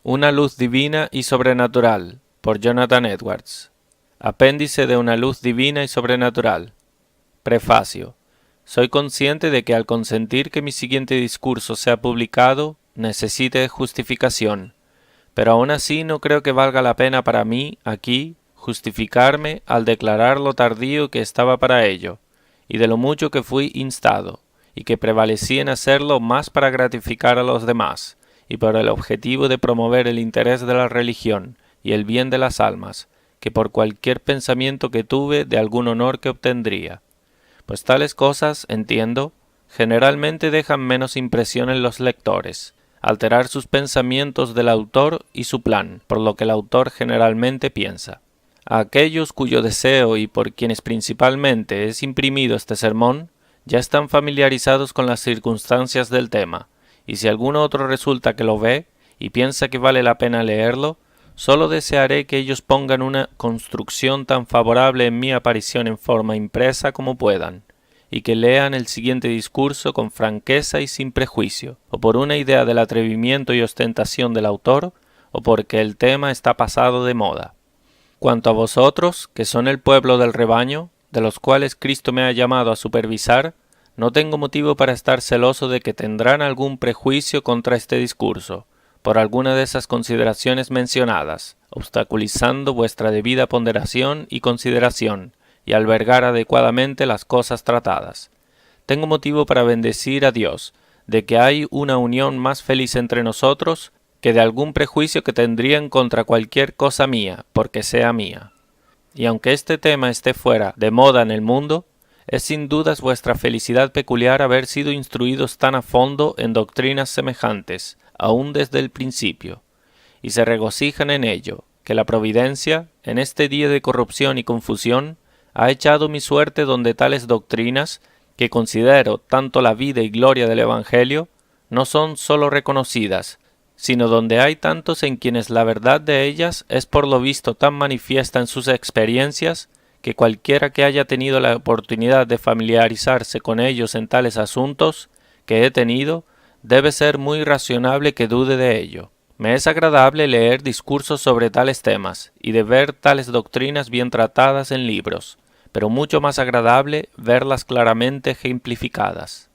Una luz divina y sobrenatural, por Jonathan Edwards. Apéndice de Una luz divina y sobrenatural. Prefacio. Soy consciente de que al consentir que mi siguiente discurso sea publicado, necesite justificación, pero aún así no creo que valga la pena para mí, aquí, justificarme al declarar lo tardío que estaba para ello, y de lo mucho que fui instado, y que prevalecí en hacerlo más para gratificar a los demás, y por el objetivo de promover el interés de la religión y el bien de las almas, que por cualquier pensamiento que tuve de algún honor que obtendría. Pues tales cosas, entiendo, generalmente dejan menos impresión en los lectores, alterar sus pensamientos del autor y su plan, por lo que el autor generalmente piensa. A aquellos cuyo deseo y por quienes principalmente es imprimido este sermón, ya están familiarizados con las circunstancias del tema, y si algún otro resulta que lo ve y piensa que vale la pena leerlo, solo desearé que ellos pongan una construcción tan favorable en mi aparición en forma impresa como puedan, y que lean el siguiente discurso con franqueza y sin prejuicio, o por una idea del atrevimiento y ostentación del autor, o porque el tema está pasado de moda. Cuanto a vosotros, que son el pueblo del rebaño, de los cuales Cristo me ha llamado a supervisar, no tengo motivo para estar celoso de que tendrán algún prejuicio contra este discurso, por alguna de esas consideraciones mencionadas, obstaculizando vuestra debida ponderación y consideración, y albergar adecuadamente las cosas tratadas. Tengo motivo para bendecir a Dios, de que hay una unión más feliz entre nosotros que de algún prejuicio que tendrían contra cualquier cosa mía, porque sea mía. Y aunque este tema esté fuera de moda en el mundo, es sin dudas vuestra felicidad peculiar haber sido instruidos tan a fondo en doctrinas semejantes, aún desde el principio, y se regocijan en ello, que la providencia, en este día de corrupción y confusión, ha echado mi suerte donde tales doctrinas, que considero tanto la vida y gloria del Evangelio, no son sólo reconocidas, sino donde hay tantos en quienes la verdad de ellas es por lo visto tan manifiesta en sus experiencias, que cualquiera que haya tenido la oportunidad de familiarizarse con ellos en tales asuntos que he tenido, debe ser muy razonable que dude de ello. Me es agradable leer discursos sobre tales temas, y de ver tales doctrinas bien tratadas en libros, pero mucho más agradable verlas claramente ejemplificadas.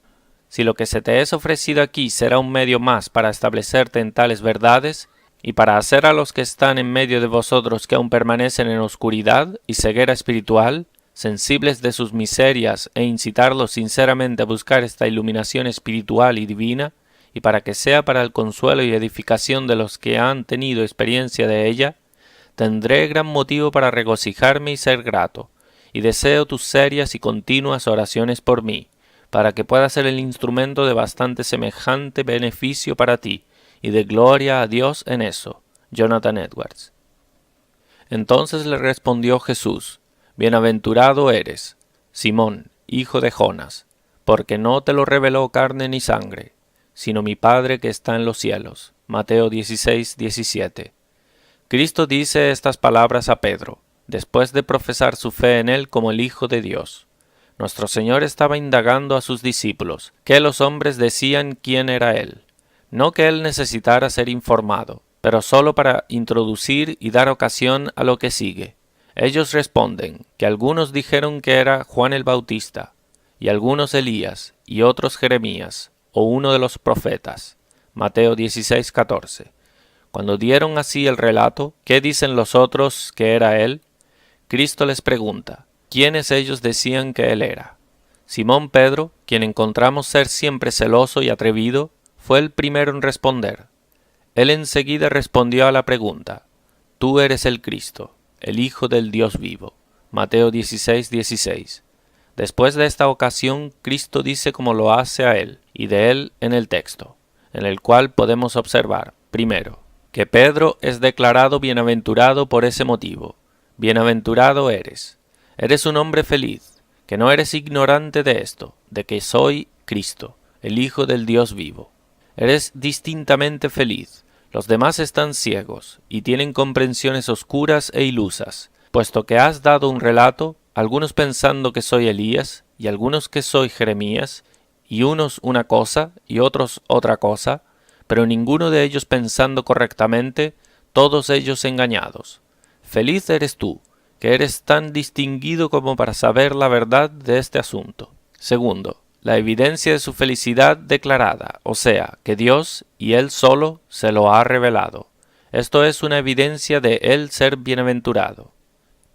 Si lo que se te es ofrecido aquí será un medio más para establecerte en tales verdades, y para hacer a los que están en medio de vosotros que aún permanecen en oscuridad y ceguera espiritual, sensibles de sus miserias, e incitarlos sinceramente a buscar esta iluminación espiritual y divina, y para que sea para el consuelo y edificación de los que han tenido experiencia de ella, tendré gran motivo para regocijarme y ser grato, y deseo tus serias y continuas oraciones por mí, para que pueda ser el instrumento de bastante semejante beneficio para ti, y de gloria a Dios en eso. Jonathan Edwards. Entonces le respondió Jesús: Bienaventurado eres, Simón, hijo de Jonas, porque no te lo reveló carne ni sangre, sino mi Padre que está en los cielos. Mateo 16:17. Cristo dice estas palabras a Pedro, después de profesar su fe en él como el Hijo de Dios. Nuestro Señor estaba indagando a sus discípulos, que los hombres decían quién era él. No que él necesitara ser informado, pero sólo para introducir y dar ocasión a lo que sigue. Ellos responden que algunos dijeron que era Juan el Bautista, y algunos Elías, y otros Jeremías, o uno de los profetas. Mateo 16:14. Cuando dieron así el relato, ¿qué dicen los otros que era él? Cristo les pregunta, ¿quiénes ellos decían que él era? Simón Pedro, quien encontramos ser siempre celoso y atrevido, fue el primero en responder. Él enseguida respondió a la pregunta: Tú eres el Cristo, el Hijo del Dios vivo. Mateo 16:16. Después de esta ocasión, Cristo dice como lo hace a él, y de él en el texto, en el cual podemos observar, primero, que Pedro es declarado bienaventurado por ese motivo. Bienaventurado eres. Eres un hombre feliz, que no eres ignorante de esto, de que soy Cristo, el Hijo del Dios vivo. Eres distintamente feliz. Los demás están ciegos, y tienen comprensiones oscuras e ilusas, puesto que has dado un relato, algunos pensando que soy Elías, y algunos que soy Jeremías, y unos una cosa, y otros otra cosa, pero ninguno de ellos pensando correctamente, todos ellos engañados. Feliz eres tú, que eres tan distinguido como para saber la verdad de este asunto. Segundo, la evidencia de su felicidad declarada, o sea, que Dios, y Él solo, se lo ha revelado. Esto es una evidencia de Él ser bienaventurado.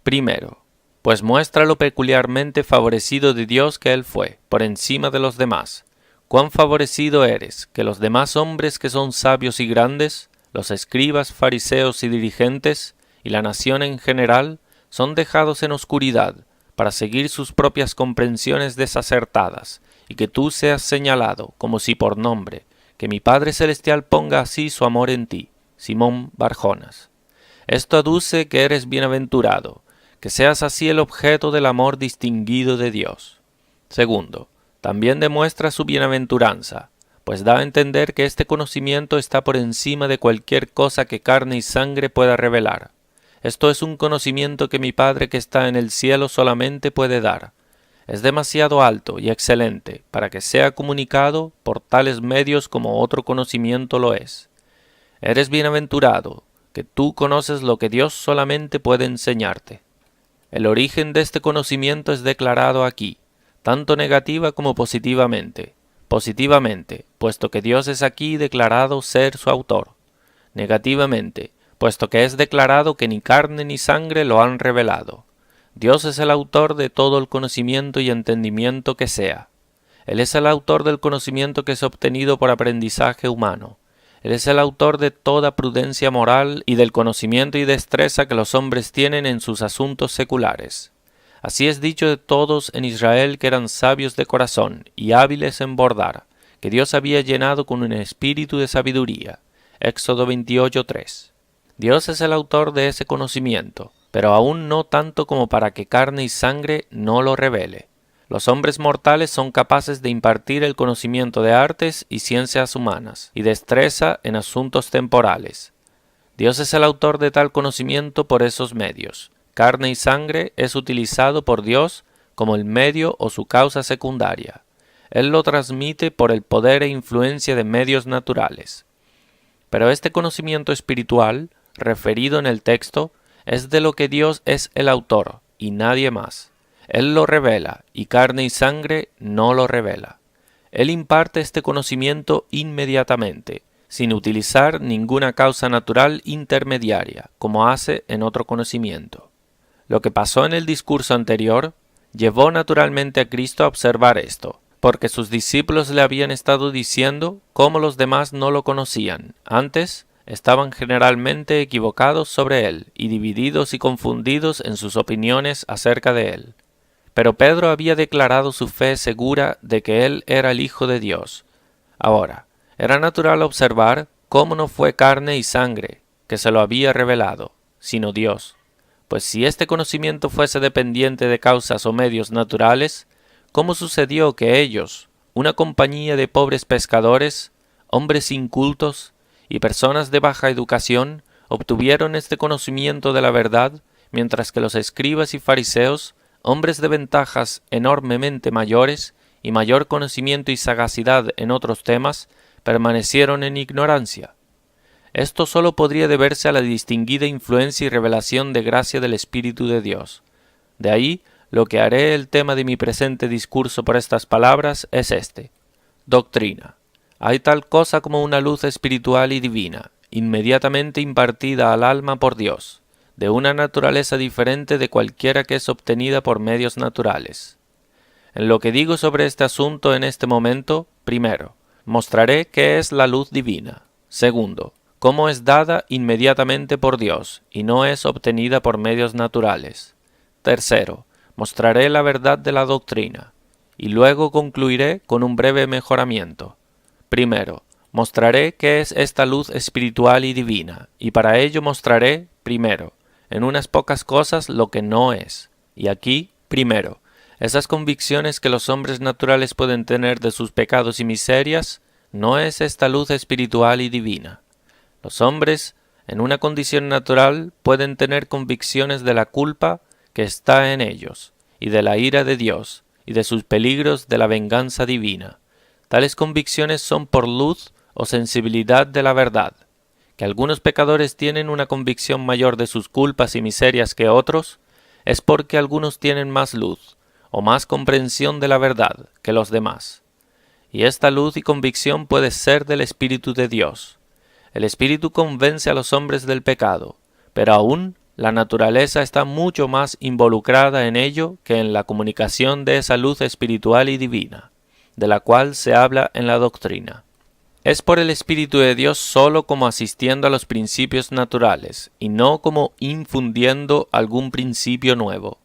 Primero, pues muestra lo peculiarmente favorecido de Dios que Él fue, por encima de los demás. Cuán favorecido eres, que los demás hombres que son sabios y grandes, los escribas, fariseos y dirigentes, y la nación en general, son dejados en oscuridad, para seguir sus propias comprensiones desacertadas, y que tú seas señalado, como si por nombre, que mi Padre Celestial ponga así su amor en ti, Simón Barjonas. Esto aduce que eres bienaventurado, que seas así el objeto del amor distinguido de Dios. Segundo, también demuestra su bienaventuranza, pues da a entender que este conocimiento está por encima de cualquier cosa que carne y sangre pueda revelar. Esto es un conocimiento que mi Padre que está en el cielo solamente puede dar. Es demasiado alto y excelente para que sea comunicado por tales medios como otro conocimiento lo es. Eres bienaventurado, que tú conoces lo que Dios solamente puede enseñarte. El origen de este conocimiento es declarado aquí, tanto negativa como positivamente. Positivamente, puesto que Dios es aquí declarado ser su autor. Negativamente, puesto que es declarado que ni carne ni sangre lo han revelado. Dios es el autor de todo el conocimiento y entendimiento que sea. Él es el autor del conocimiento que es obtenido por aprendizaje humano. Él es el autor de toda prudencia moral y del conocimiento y destreza que los hombres tienen en sus asuntos seculares. Así es dicho de todos en Israel que eran sabios de corazón y hábiles en bordar, que Dios había llenado con un espíritu de sabiduría. Éxodo 28:3. Dios es el autor de ese conocimiento, pero aún no tanto como para que carne y sangre no lo revele. Los hombres mortales son capaces de impartir el conocimiento de artes y ciencias humanas, y destreza en asuntos temporales. Dios es el autor de tal conocimiento por esos medios. Carne y sangre es utilizado por Dios como el medio o su causa secundaria. Él lo transmite por el poder e influencia de medios naturales. Pero este conocimiento espiritual, referido en el texto, es de lo que Dios es el autor, y nadie más. Él lo revela, y carne y sangre no lo revela. Él imparte este conocimiento inmediatamente, sin utilizar ninguna causa natural intermediaria, como hace en otro conocimiento. Lo que pasó en el discurso anterior llevó naturalmente a Cristo a observar esto, porque sus discípulos le habían estado diciendo cómo los demás no lo conocían. Antes, estaban generalmente equivocados sobre él y divididos y confundidos en sus opiniones acerca de él. Pero Pedro había declarado su fe segura de que él era el Hijo de Dios. Ahora, era natural observar cómo no fue carne y sangre que se lo había revelado, sino Dios. Pues si este conocimiento fuese dependiente de causas o medios naturales, ¿cómo sucedió que ellos, una compañía de pobres pescadores, hombres incultos y personas de baja educación, obtuvieron este conocimiento de la verdad, mientras que los escribas y fariseos, hombres de ventajas enormemente mayores y mayor conocimiento y sagacidad en otros temas, permanecieron en ignorancia? Esto sólo podría deberse a la distinguida influencia y revelación de gracia del Espíritu de Dios. De ahí, lo que haré el tema de mi presente discurso por estas palabras es este: doctrina. Hay tal cosa como una luz espiritual y divina, inmediatamente impartida al alma por Dios, de una naturaleza diferente de cualquiera que es obtenida por medios naturales. En lo que digo sobre este asunto en este momento, primero, mostraré qué es la luz divina. Segundo, cómo es dada inmediatamente por Dios y no es obtenida por medios naturales. Tercero, mostraré la verdad de la doctrina. Y luego concluiré con un breve mejoramiento. Primero, mostraré qué es esta luz espiritual y divina, y para ello mostraré, primero, en unas pocas cosas lo que no es. Y aquí, primero, esas convicciones que los hombres naturales pueden tener de sus pecados y miserias, no es esta luz espiritual y divina. Los hombres, en una condición natural, pueden tener convicciones de la culpa que está en ellos, y de la ira de Dios, y de sus peligros de la venganza divina. Tales convicciones son por luz o sensibilidad de la verdad. Que algunos pecadores tienen una convicción mayor de sus culpas y miserias que otros, es porque algunos tienen más luz, o más comprensión de la verdad que los demás. Y esta luz y convicción puede ser del Espíritu de Dios. El Espíritu convence a los hombres del pecado, pero aún la naturaleza está mucho más involucrada en ello que en la comunicación de esa luz espiritual y divina, de la cual se habla en la doctrina. Es por el Espíritu de Dios solo como asistiendo a los principios naturales, y no como infundiendo algún principio nuevo.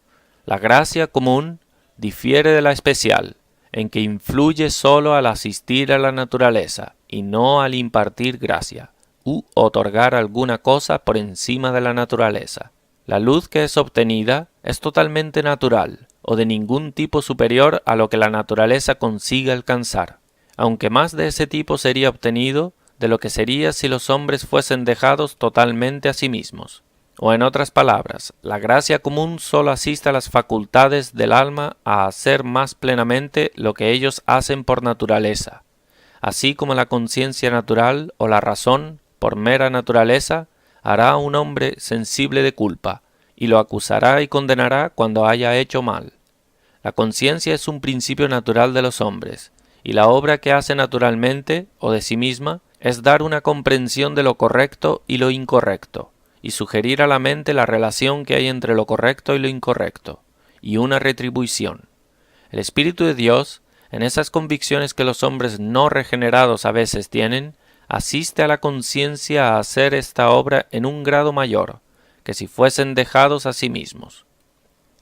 La gracia común difiere de la especial, en que influye solo al asistir a la naturaleza, y no al impartir gracia, u otorgar alguna cosa por encima de la naturaleza. La luz que es obtenida es totalmente natural, o de ningún tipo superior a lo que la naturaleza consigue alcanzar, aunque más de ese tipo sería obtenido de lo que sería si los hombres fuesen dejados totalmente a sí mismos. O en otras palabras, la gracia común solo asiste a las facultades del alma a hacer más plenamente lo que ellos hacen por naturaleza, así como la conciencia natural o la razón, por mera naturaleza, hará a un hombre sensible de culpa, y lo acusará y condenará cuando haya hecho mal. La conciencia es un principio natural de los hombres, y la obra que hace naturalmente, o de sí misma, es dar una comprensión de lo correcto y lo incorrecto, y sugerir a la mente la relación que hay entre lo correcto y lo incorrecto, y una retribución. El Espíritu de Dios, en esas convicciones que los hombres no regenerados a veces tienen, asiste a la conciencia a hacer esta obra en un grado mayor, que si fuesen dejados a sí mismos.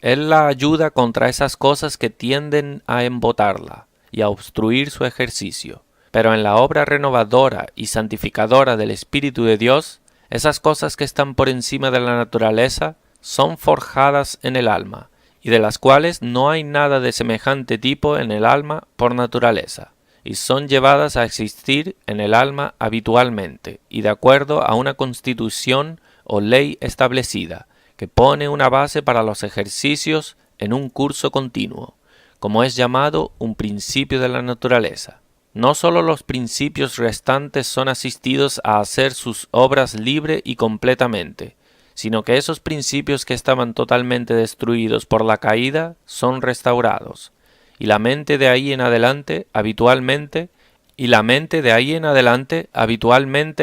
Él la ayuda contra esas cosas que tienden a embotarla y a obstruir su ejercicio, pero en la obra renovadora y santificadora del Espíritu de Dios, esas cosas que están por encima de la naturaleza son forjadas en el alma, y de las cuales no hay nada de semejante tipo en el alma por naturaleza, y son llevadas a existir en el alma habitualmente, y de acuerdo a una constitución o ley establecida, que pone una base para los ejercicios en un curso continuo, como es llamado un principio de la naturaleza. No sólo los principios restantes son asistidos a hacer sus obras libre y completamente, sino que esos principios que estaban totalmente destruidos por la caída son restaurados, y la mente de ahí en adelante habitualmente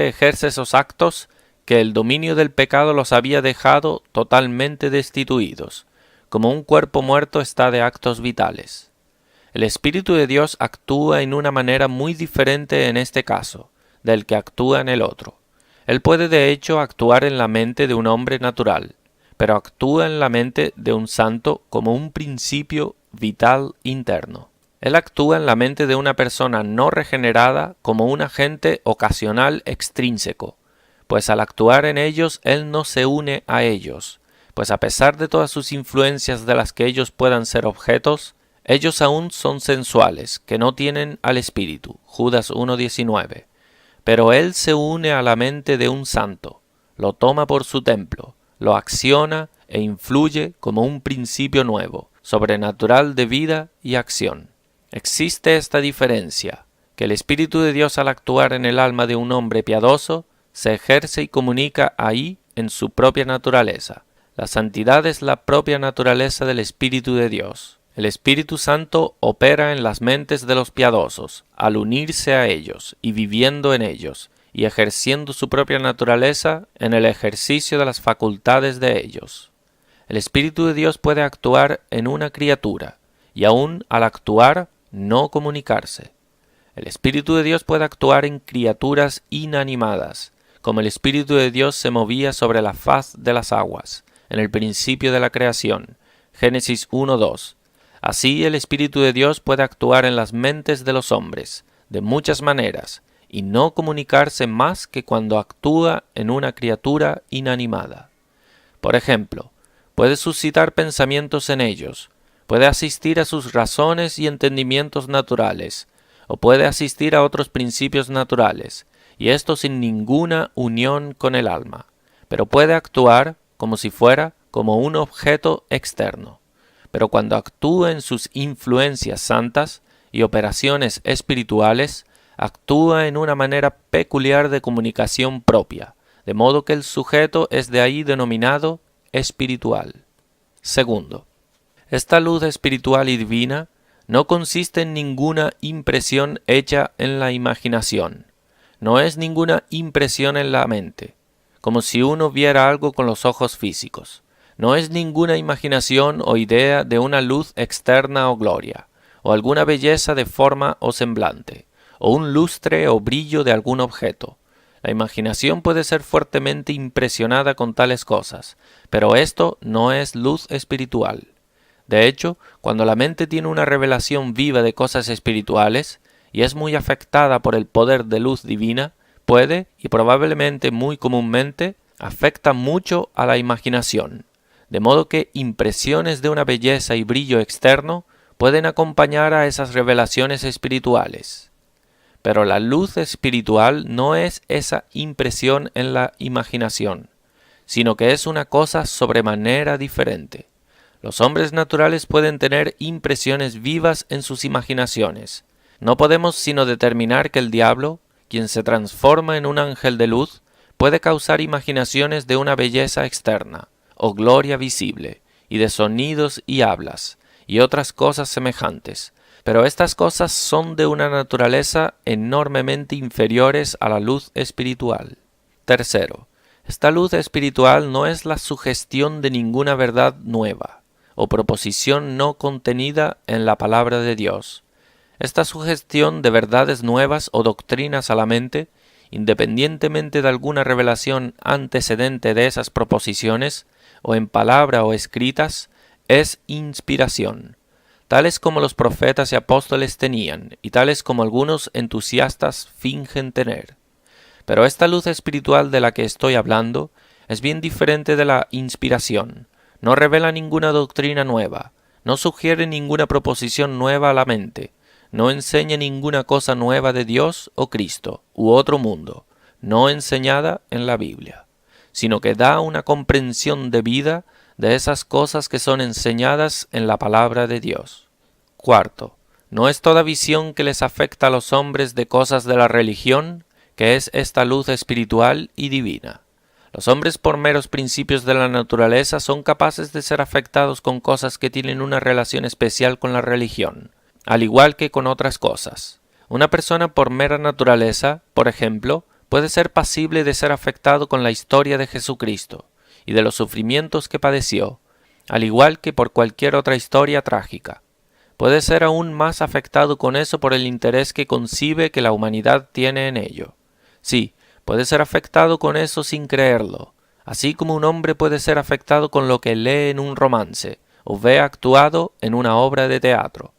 ejerce esos actos que el dominio del pecado los había dejado totalmente destituidos, como un cuerpo muerto está de actos vitales. El Espíritu de Dios actúa en una manera muy diferente en este caso, del que actúa en el otro. Él puede de hecho actuar en la mente de un hombre natural, pero actúa en la mente de un santo como un principio vital interno. Él actúa en la mente de una persona no regenerada como un agente ocasional extrínseco, pues al actuar en ellos él no se une a ellos, pues a pesar de todas sus influencias de las que ellos puedan ser objetos, ellos aún son sensuales, que no tienen al Espíritu. Judas 1:19. Pero él se une a la mente de un santo, lo toma por su templo, lo acciona e influye como un principio nuevo, sobrenatural de vida y acción. Existe esta diferencia, que el Espíritu de Dios al actuar en el alma de un hombre piadoso, se ejerce y comunica ahí en su propia naturaleza. La santidad es la propia naturaleza del Espíritu de Dios. El Espíritu Santo opera en las mentes de los piadosos, al unirse a ellos y viviendo en ellos, y ejerciendo su propia naturaleza en el ejercicio de las facultades de ellos. El Espíritu de Dios puede actuar en una criatura, y aún al actuar no comunicarse. El Espíritu de Dios puede actuar en criaturas inanimadas, como el Espíritu de Dios se movía sobre la faz de las aguas, en el principio de la creación, Génesis 1:2. Así el Espíritu de Dios puede actuar en las mentes de los hombres, de muchas maneras, y no comunicarse más que cuando actúa en una criatura inanimada. Por ejemplo, puede suscitar pensamientos en ellos, puede asistir a sus razones y entendimientos naturales, o puede asistir a otros principios naturales, y esto sin ninguna unión con el alma, pero puede actuar como si fuera como un objeto externo. Pero cuando actúa en sus influencias santas y operaciones espirituales, actúa en una manera peculiar de comunicación propia, de modo que el sujeto es de ahí denominado espiritual. Segundo, esta luz espiritual y divina no consiste en ninguna impresión hecha en la imaginación, no es ninguna impresión en la mente, como si uno viera algo con los ojos físicos. No es ninguna imaginación o idea de una luz externa o gloria, o alguna belleza de forma o semblante, o un lustre o brillo de algún objeto. La imaginación puede ser fuertemente impresionada con tales cosas, pero esto no es luz espiritual. De hecho, cuando la mente tiene una revelación viva de cosas espirituales, y es muy afectada por el poder de luz divina, puede, y probablemente muy comúnmente, afecta mucho a la imaginación, de modo que impresiones de una belleza y brillo externo pueden acompañar a esas revelaciones espirituales. Pero la luz espiritual no es esa impresión en la imaginación, sino que es una cosa sobremanera diferente. Los hombres naturales pueden tener impresiones vivas en sus imaginaciones. No podemos sino determinar que el diablo, quien se transforma en un ángel de luz, puede causar imaginaciones de una belleza externa, o gloria visible, y de sonidos y hablas, y otras cosas semejantes. Pero estas cosas son de una naturaleza enormemente inferiores a la luz espiritual. Tercero, esta luz espiritual no es la sugestión de ninguna verdad nueva, o proposición no contenida en la palabra de Dios. Esta sugestión de verdades nuevas o doctrinas a la mente, independientemente de alguna revelación antecedente de esas proposiciones, o en palabra o escritas, es inspiración, tales como los profetas y apóstoles tenían, y tales como algunos entusiastas fingen tener. Pero esta luz espiritual de la que estoy hablando es bien diferente de la inspiración. No revela ninguna doctrina nueva, no sugiere ninguna proposición nueva a la mente, no enseña ninguna cosa nueva de Dios o Cristo u otro mundo, no enseñada en la Biblia, sino que da una comprensión debida de esas cosas que son enseñadas en la palabra de Dios. Cuarto, no es toda visión que les afecta a los hombres de cosas de la religión, que es esta luz espiritual y divina. Los hombres por meros principios de la naturaleza son capaces de ser afectados con cosas que tienen una relación especial con la religión, al igual que con otras cosas. Una persona por mera naturaleza, por ejemplo, puede ser pasible de ser afectado con la historia de Jesucristo y de los sufrimientos que padeció, al igual que por cualquier otra historia trágica. Puede ser aún más afectado con eso por el interés que concibe que la humanidad tiene en ello. Sí, puede ser afectado con eso sin creerlo, así como un hombre puede ser afectado con lo que lee en un romance o ve actuado en una obra de teatro.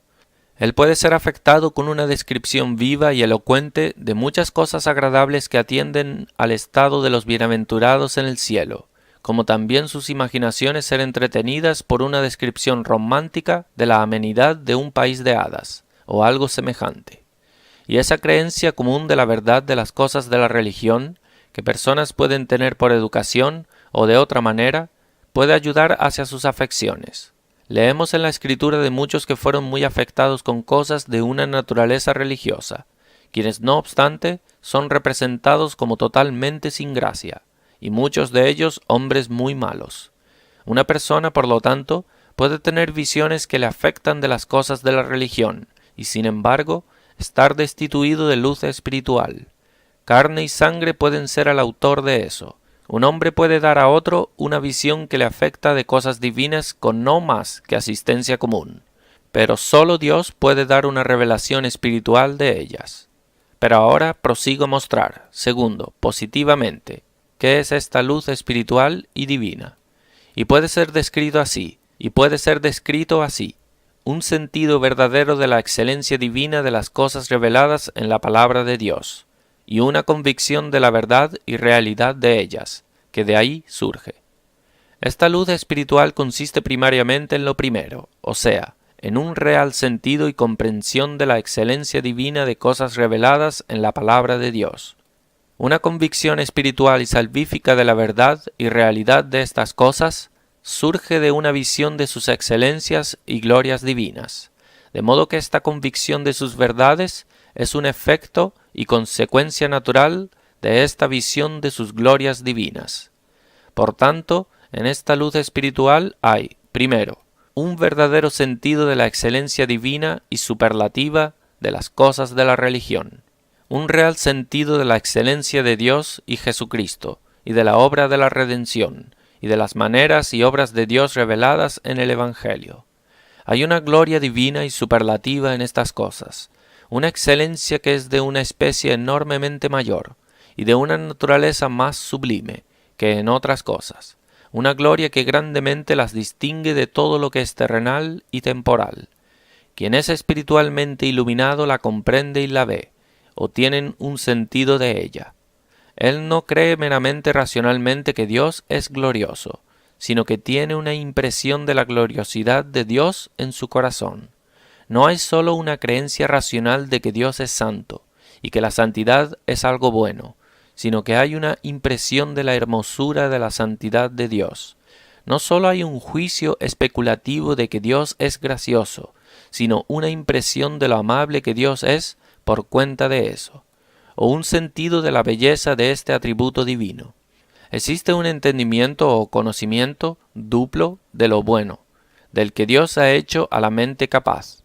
Él puede ser afectado con una descripción viva y elocuente de muchas cosas agradables que atienden al estado de los bienaventurados en el cielo, como también sus imaginaciones ser entretenidas por una descripción romántica de la amenidad de un país de hadas, o algo semejante. Y esa creencia común de la verdad de las cosas de la religión, que personas pueden tener por educación o de otra manera, puede ayudar hacia sus afecciones. Leemos en la Escritura de muchos que fueron muy afectados con cosas de una naturaleza religiosa, quienes no obstante son representados como totalmente sin gracia, y muchos de ellos hombres muy malos. Una persona, por lo tanto, puede tener visiones que le afectan de las cosas de la religión, y sin embargo, estar destituido de luz espiritual. Carne y sangre pueden ser el autor de eso. Un hombre puede dar a otro una visión que le afecta de cosas divinas con no más que asistencia común, pero solo Dios puede dar una revelación espiritual de ellas. Pero ahora prosigo a mostrar, segundo, positivamente, qué es esta luz espiritual y divina. Y puede ser descrito así, un sentido verdadero de la excelencia divina de las cosas reveladas en la palabra de Dios, y una convicción de la verdad y realidad de ellas, que de ahí surge. Esta luz espiritual consiste primariamente en lo primero, o sea, en un real sentido y comprensión de la excelencia divina de cosas reveladas en la palabra de Dios. Una convicción espiritual y salvífica de la verdad y realidad de estas cosas surge de una visión de sus excelencias y glorias divinas, de modo que esta convicción de sus verdades es un efecto y consecuencia natural de esta visión de sus glorias divinas. Por tanto, en esta luz espiritual hay, primero, un verdadero sentido de la excelencia divina y superlativa de las cosas de la religión, un real sentido de la excelencia de Dios y Jesucristo, y de la obra de la redención, y de las maneras y obras de Dios reveladas en el Evangelio. Hay una gloria divina y superlativa en estas cosas, una excelencia que es de una especie enormemente mayor, y de una naturaleza más sublime que en otras cosas, una gloria que grandemente las distingue de todo lo que es terrenal y temporal. Quien es espiritualmente iluminado la comprende y la ve, o tienen un sentido de ella. Él no cree meramente racionalmente que Dios es glorioso, sino que tiene una impresión de la gloriosidad de Dios en su corazón. No hay sólo una creencia racional de que Dios es santo, y que la santidad es algo bueno, sino que hay una impresión de la hermosura de la santidad de Dios. No sólo hay un juicio especulativo de que Dios es gracioso, sino una impresión de lo amable que Dios es por cuenta de eso, o un sentido de la belleza de este atributo divino. Existe un entendimiento o conocimiento duplo de lo bueno, del que Dios ha hecho a la mente capaz.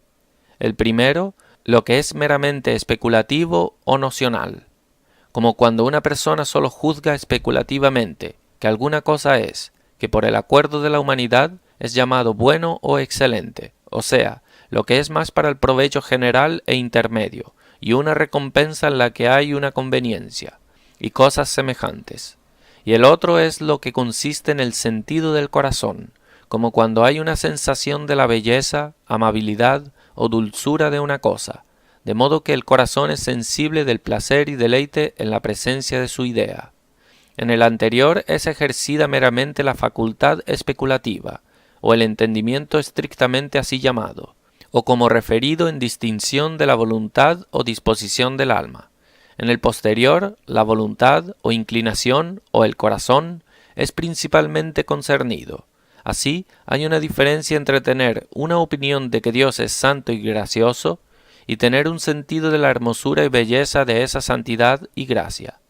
El primero, lo que es meramente especulativo o nocional, como cuando una persona solo juzga especulativamente que alguna cosa es, que por el acuerdo de la humanidad es llamado bueno o excelente, o sea, lo que es más para el provecho general e intermedio, y una recompensa en la que hay una conveniencia, y cosas semejantes. Y el otro es lo que consiste en el sentido del corazón, como cuando hay una sensación de la belleza, amabilidad o dulzura de una cosa, de modo que el corazón es sensible del placer y deleite en la presencia de su idea. En el anterior es ejercida meramente la facultad especulativa, o el entendimiento estrictamente así llamado, o como referido en distinción de la voluntad o disposición del alma. En el posterior, la voluntad o inclinación o el corazón es principalmente concernido. Así, hay una diferencia entre tener una opinión de que Dios es santo y gracioso y tener un sentido de la hermosura y belleza de esa santidad y gracia.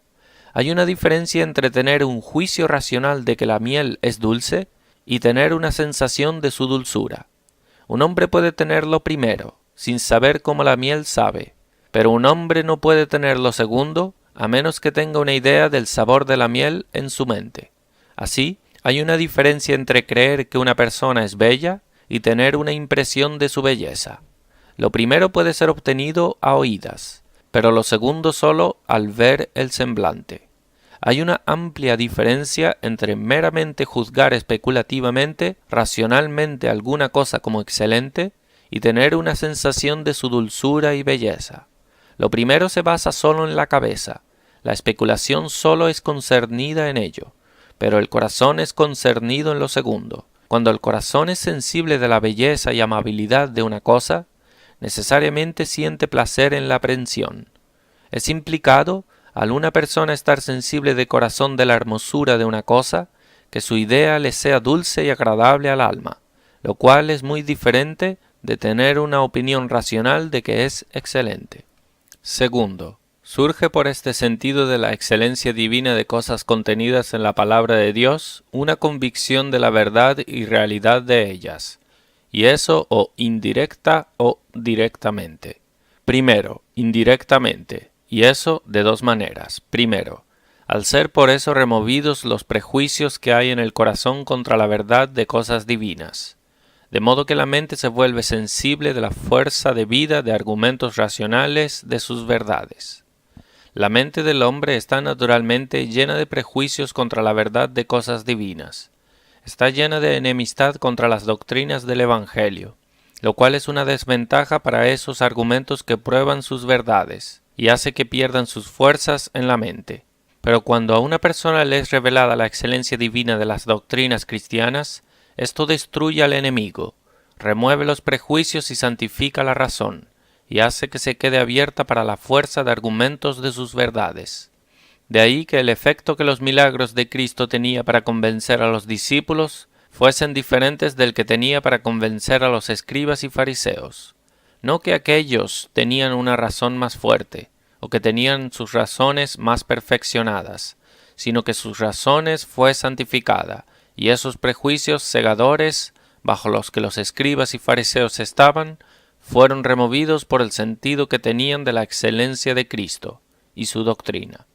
Hay una diferencia entre tener un juicio racional de que la miel es dulce y tener una sensación de su dulzura. Un hombre puede tener lo primero, sin saber cómo la miel sabe, pero un hombre no puede tener lo segundo a menos que tenga una idea del sabor de la miel en su mente. Así, hay una diferencia entre creer que una persona es bella y tener una impresión de su belleza. Lo primero puede ser obtenido a oídas, pero lo segundo solo al ver el semblante. Hay una amplia diferencia entre meramente juzgar especulativamente, racionalmente alguna cosa como excelente, y tener una sensación de su dulzura y belleza. Lo primero se basa solo en la cabeza, la especulación solo es concernida en ello, pero el corazón es concernido en lo segundo. Cuando el corazón es sensible de la belleza y amabilidad de una cosa, necesariamente siente placer en la aprehensión. Es implicado, al una persona estar sensible de corazón de la hermosura de una cosa, que su idea le sea dulce y agradable al alma, lo cual es muy diferente de tener una opinión racional de que es excelente. Segundo, surge por este sentido de la excelencia divina de cosas contenidas en la palabra de Dios una convicción de la verdad y realidad de ellas, y eso o indirecta o directamente. Primero, indirectamente, y eso de dos maneras. Primero, al ser por eso removidos los prejuicios que hay en el corazón contra la verdad de cosas divinas, de modo que la mente se vuelve sensible de la fuerza de vida de argumentos racionales de sus verdades. La mente del hombre está naturalmente llena de prejuicios contra la verdad de cosas divinas. Está llena de enemistad contra las doctrinas del Evangelio, lo cual es una desventaja para esos argumentos que prueban sus verdades y hace que pierdan sus fuerzas en la mente. Pero cuando a una persona le es revelada la excelencia divina de las doctrinas cristianas, esto destruye al enemigo, remueve los prejuicios y santifica la razón, y hace que se quede abierta para la fuerza de argumentos de sus verdades. De ahí que el efecto que los milagros de Cristo tenía para convencer a los discípulos fuesen diferentes del que tenía para convencer a los escribas y fariseos. No que aquellos tenían una razón más fuerte, o que tenían sus razones más perfeccionadas, sino que sus razones fue santificada, y esos prejuicios cegadores, bajo los que los escribas y fariseos estaban, fueron removidos por el sentido que tenían de la excelencia de Cristo y su doctrina.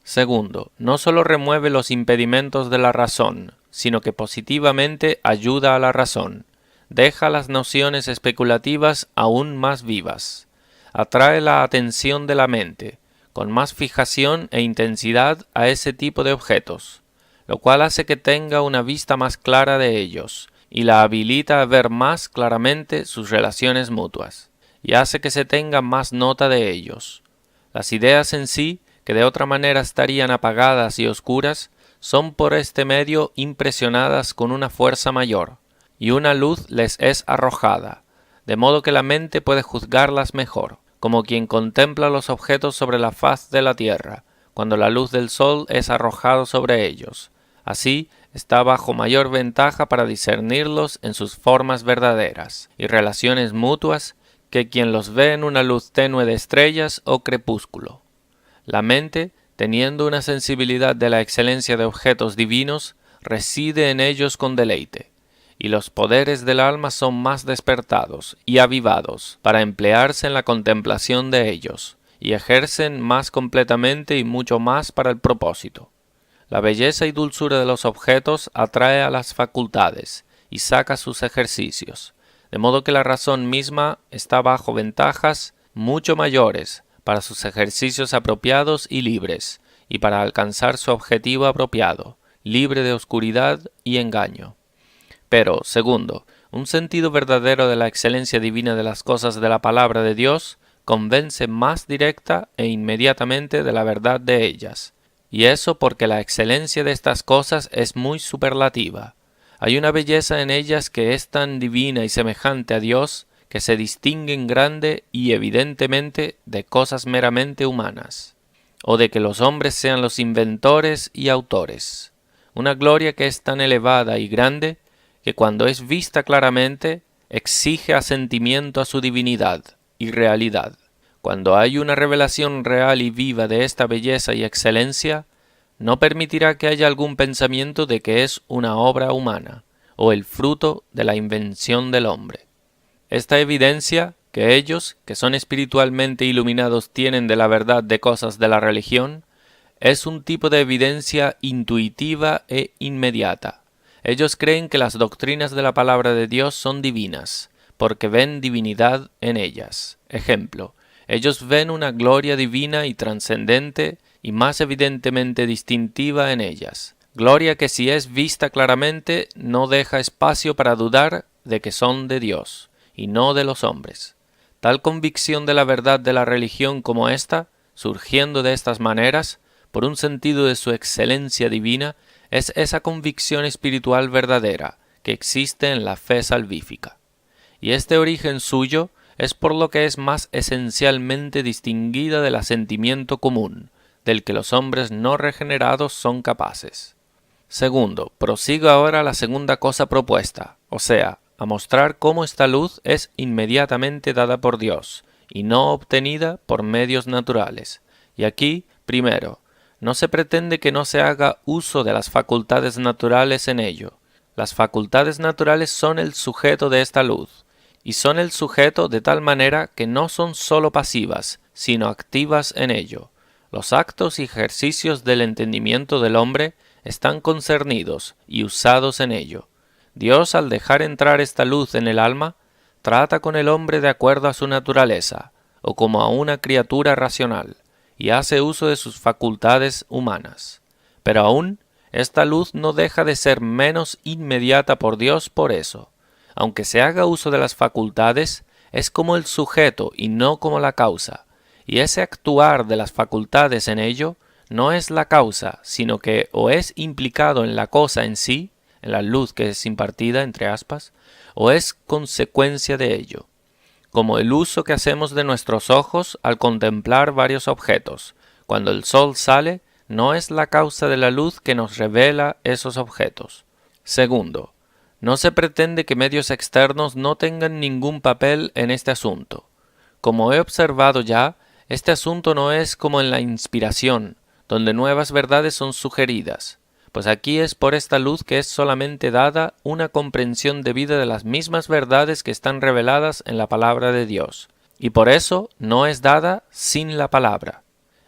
Segundo, no sólo remueve los impedimentos de la razón, sino que positivamente ayuda a la razón, deja las nociones especulativas aún más vivas, atrae la atención de la mente, con más fijación e intensidad a ese tipo de objetos, lo cual hace que tenga una vista más clara de ellos, y la habilita a ver más claramente sus relaciones mutuas, y hace que se tenga más nota de ellos. Las ideas en sí, que de otra manera estarían apagadas y oscuras, son por este medio impresionadas con una fuerza mayor, y una luz les es arrojada, de modo que la mente puede juzgarlas mejor, como quien contempla los objetos sobre la faz de la tierra, cuando la luz del sol es arrojado sobre ellos. Así, está bajo mayor ventaja para discernirlos en sus formas verdaderas y relaciones mutuas que quien los ve en una luz tenue de estrellas o crepúsculo. La mente, teniendo una sensibilidad de la excelencia de objetos divinos, reside en ellos con deleite, y los poderes del alma son más despertados y avivados para emplearse en la contemplación de ellos, y ejercen más completamente y mucho más para el propósito. La belleza y dulzura de los objetos atrae a las facultades y saca sus ejercicios, de modo que la razón misma está bajo ventajas mucho mayores para sus ejercicios apropiados y libres, y para alcanzar su objetivo apropiado, libre de oscuridad y engaño. Pero, segundo, un sentido verdadero de la excelencia divina de las cosas de la palabra de Dios convence más directa e inmediatamente de la verdad de ellas, y eso porque la excelencia de estas cosas es muy superlativa. Hay una belleza en ellas que es tan divina y semejante a Dios que se distinguen grande y evidentemente de cosas meramente humanas, o de que los hombres sean los inventores y autores. Una gloria que es tan elevada y grande que cuando es vista claramente exige asentimiento a su divinidad y realidad. Cuando hay una revelación real y viva de esta belleza y excelencia, no permitirá que haya algún pensamiento de que es una obra humana o el fruto de la invención del hombre. Esta evidencia que ellos, que son espiritualmente iluminados, tienen de la verdad de cosas de la religión, es un tipo de evidencia intuitiva e inmediata. Ellos creen que las doctrinas de la palabra de Dios son divinas, porque ven divinidad en ellas. Ejemplo, ellos ven una gloria divina y trascendente y más evidentemente distintiva en ellas. Gloria que si es vista claramente no deja espacio para dudar de que son de Dios y no de los hombres. Tal convicción de la verdad de la religión como esta, surgiendo de estas maneras, por un sentido de su excelencia divina, es esa convicción espiritual verdadera que existe en la fe salvífica. Y este origen suyo es por lo que es más esencialmente distinguida del asentimiento común, del que los hombres no regenerados son capaces. Segundo, prosigo ahora a la segunda cosa propuesta, o sea, a mostrar cómo esta luz es inmediatamente dada por Dios, y no obtenida por medios naturales. Y aquí, primero, no se pretende que no se haga uso de las facultades naturales en ello. Las facultades naturales son el sujeto de esta luz, y son el sujeto de tal manera que no son sólo pasivas, sino activas en ello. Los actos y ejercicios del entendimiento del hombre están concernidos y usados en ello. Dios, al dejar entrar esta luz en el alma, trata con el hombre de acuerdo a su naturaleza, o como a una criatura racional, y hace uso de sus facultades humanas. Pero aún, esta luz no deja de ser menos inmediata por Dios por eso. Aunque se haga uso de las facultades, es como el sujeto y no como la causa, y ese actuar de las facultades en ello no es la causa, sino que o es implicado en la cosa en sí, en la luz que es impartida, entre aspas, o es consecuencia de ello, como el uso que hacemos de nuestros ojos al contemplar varios objetos. Cuando el sol sale, no es la causa de la luz que nos revela esos objetos. Segundo, no se pretende que medios externos no tengan ningún papel en este asunto. Como he observado ya, Este asunto no es como en la inspiración, donde nuevas verdades son sugeridas, pues aquí es por esta luz que es solamente dada una comprensión debida de las mismas verdades que están reveladas en la palabra de Dios, y por eso no es dada sin la palabra.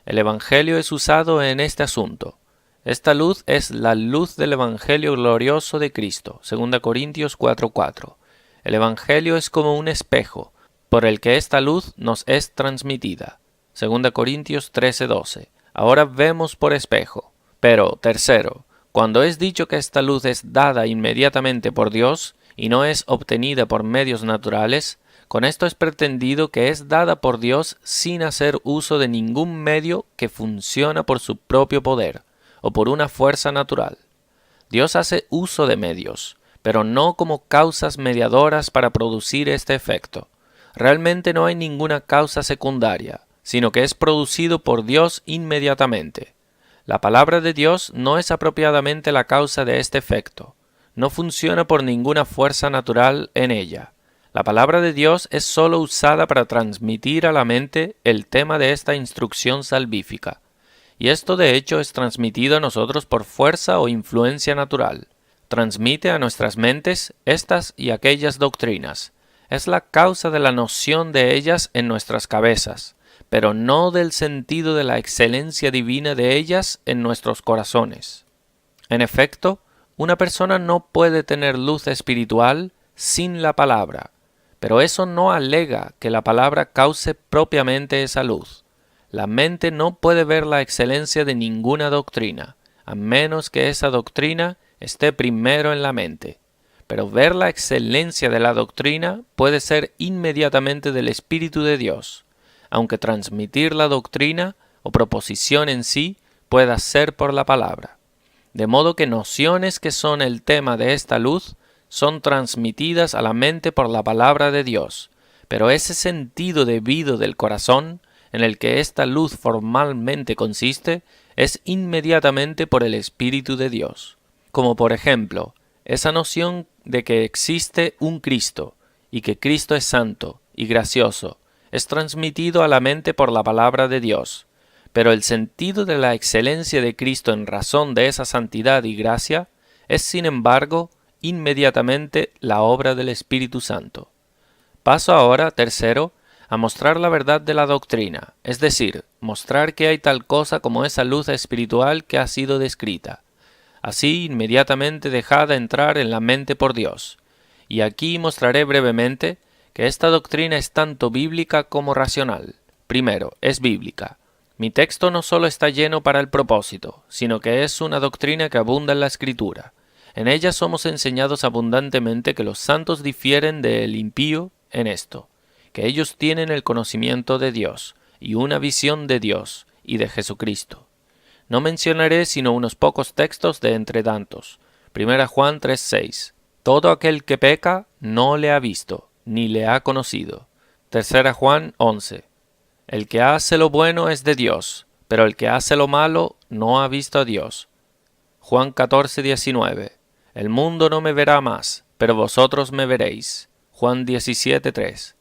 El Evangelio es usado en este asunto. Esta luz es la luz del Evangelio glorioso de Cristo, 2 Corintios 4:4. El Evangelio es como un espejo, por el que esta luz nos es transmitida, 2 Corintios 13:12. Ahora vemos por espejo. Pero, tercero, cuando es dicho que esta luz es dada inmediatamente por Dios y no es obtenida por medios naturales, con esto es pretendido que es dada por Dios sin hacer uso de ningún medio que funciona por su propio poder o por una fuerza natural. Dios hace uso de medios, pero no como causas mediadoras para producir este efecto. Realmente no hay ninguna causa secundaria, sino que es producido por Dios inmediatamente. La palabra de Dios no es apropiadamente la causa de este efecto. No funciona por ninguna fuerza natural en ella. La palabra de Dios es sólo usada para transmitir a la mente el tema de esta instrucción salvífica. Y esto de hecho es transmitido a nosotros por fuerza o influencia natural. Transmite a nuestras mentes estas y aquellas doctrinas. Es la causa de la noción de ellas en nuestras cabezas, pero no del sentido de la excelencia divina de ellas en nuestros corazones. En efecto, una persona no puede tener luz espiritual sin la palabra, pero eso no alega que la palabra cause propiamente esa luz. La mente no puede ver la excelencia de ninguna doctrina, a menos que esa doctrina esté primero en la mente. Pero ver la excelencia de la doctrina puede ser inmediatamente del Espíritu de Dios, aunque transmitir la doctrina o proposición en sí pueda ser por la palabra. De modo que nociones que son el tema de esta luz son transmitidas a la mente por la palabra de Dios, pero ese sentido debido del corazón, en el que esta luz formalmente consiste, es inmediatamente por el Espíritu de Dios. Como por ejemplo, esa noción de que existe un Cristo, y que Cristo es santo y gracioso, es transmitido a la mente por la palabra de Dios, pero el sentido de la excelencia de Cristo en razón de esa santidad y gracia es, sin embargo, inmediatamente la obra del Espíritu Santo. Paso ahora, tercero, a mostrar la verdad de la doctrina, es decir, mostrar que hay tal cosa como esa luz espiritual que ha sido descrita, así inmediatamente dejada entrar en la mente por Dios. Y aquí mostraré brevemente que esta doctrina es tanto bíblica como racional. Primero, es bíblica. Mi texto no solo está lleno para el propósito, sino que es una doctrina que abunda en la Escritura. En ella somos enseñados abundantemente que los santos difieren del impío en esto, que ellos tienen el conocimiento de Dios y una visión de Dios y de Jesucristo. No mencionaré sino unos pocos textos de entre tantos. 1 Juan 3:6. Todo aquel que peca no le ha visto, ni le ha conocido. 3 Juan 11. El que hace lo bueno es de Dios, pero el que hace lo malo no ha visto a Dios. Juan 14:19. El mundo no me verá más, pero vosotros me veréis. Juan 17:3.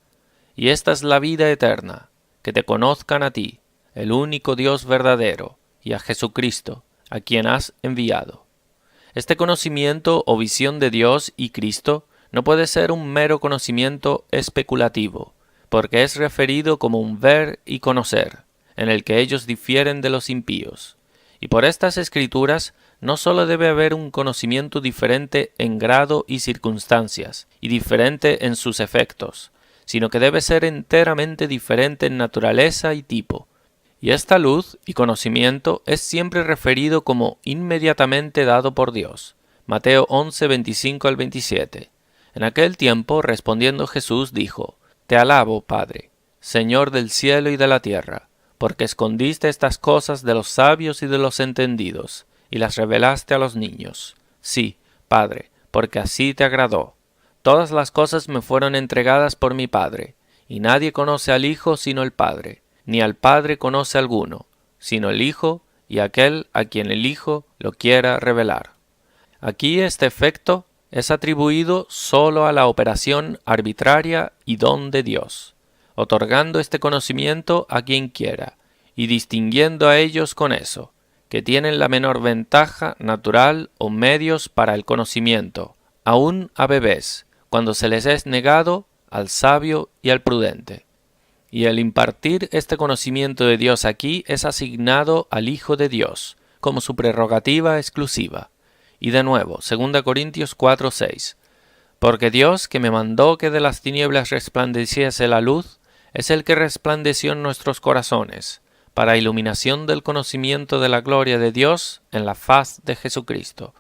Y esta es la vida eterna, que te conozcan a ti, el único Dios verdadero, y a Jesucristo, a quien has enviado. Este conocimiento o visión de Dios y Cristo no puede ser un mero conocimiento especulativo, porque es referido como un ver y conocer, en el que ellos difieren de los impíos. Y por estas escrituras no sólo debe haber un conocimiento diferente en grado y circunstancias, y diferente en sus efectos, sino que debe ser enteramente diferente en naturaleza y tipo. Y esta luz y conocimiento es siempre referido como inmediatamente dado por Dios. Mateo 11, 25 al 27. En aquel tiempo, respondiendo Jesús, dijo: Te alabo, Padre, Señor del cielo y de la tierra, porque escondiste estas cosas de los sabios y de los entendidos, y las revelaste a los niños. Sí, Padre, porque así te agradó. Todas las cosas me fueron entregadas por mi Padre, y nadie conoce al Hijo sino el Padre, ni al Padre conoce alguno, sino el Hijo y aquel a quien el Hijo lo quiera revelar. Aquí este efecto es atribuido sólo a la operación arbitraria y don de Dios. otorgando este conocimiento a quien quiera, y distinguiendo a ellos con eso, que tienen la menor ventaja natural o medios para el conocimiento, aun a bebés, cuando se les es negado al sabio y al prudente. Y el impartir este conocimiento de Dios aquí es asignado al Hijo de Dios, como su prerrogativa exclusiva. Y de nuevo, 2 Corintios 4:6. Porque Dios, que me mandó que de las tinieblas resplandeciese la luz, es el que resplandeció en nuestros corazones, para iluminación del conocimiento de la gloria de Dios en la faz de Jesucristo.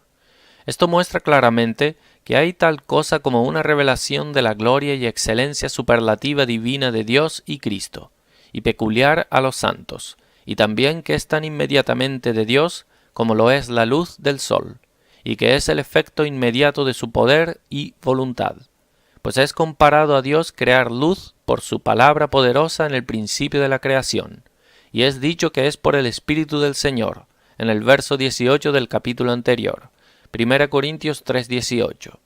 Esto muestra claramente que hay tal cosa como una revelación de la gloria y excelencia superlativa divina de Dios y Cristo, y peculiar a los santos, y también que es tan inmediatamente de Dios como lo es la luz del sol, y que es el efecto inmediato de su poder y voluntad, pues es comparado a Dios crear luz por su palabra poderosa en el principio de la creación, y es dicho que es por el Espíritu del Señor, en el verso 18 del capítulo anterior, 1 Corintios 3:18.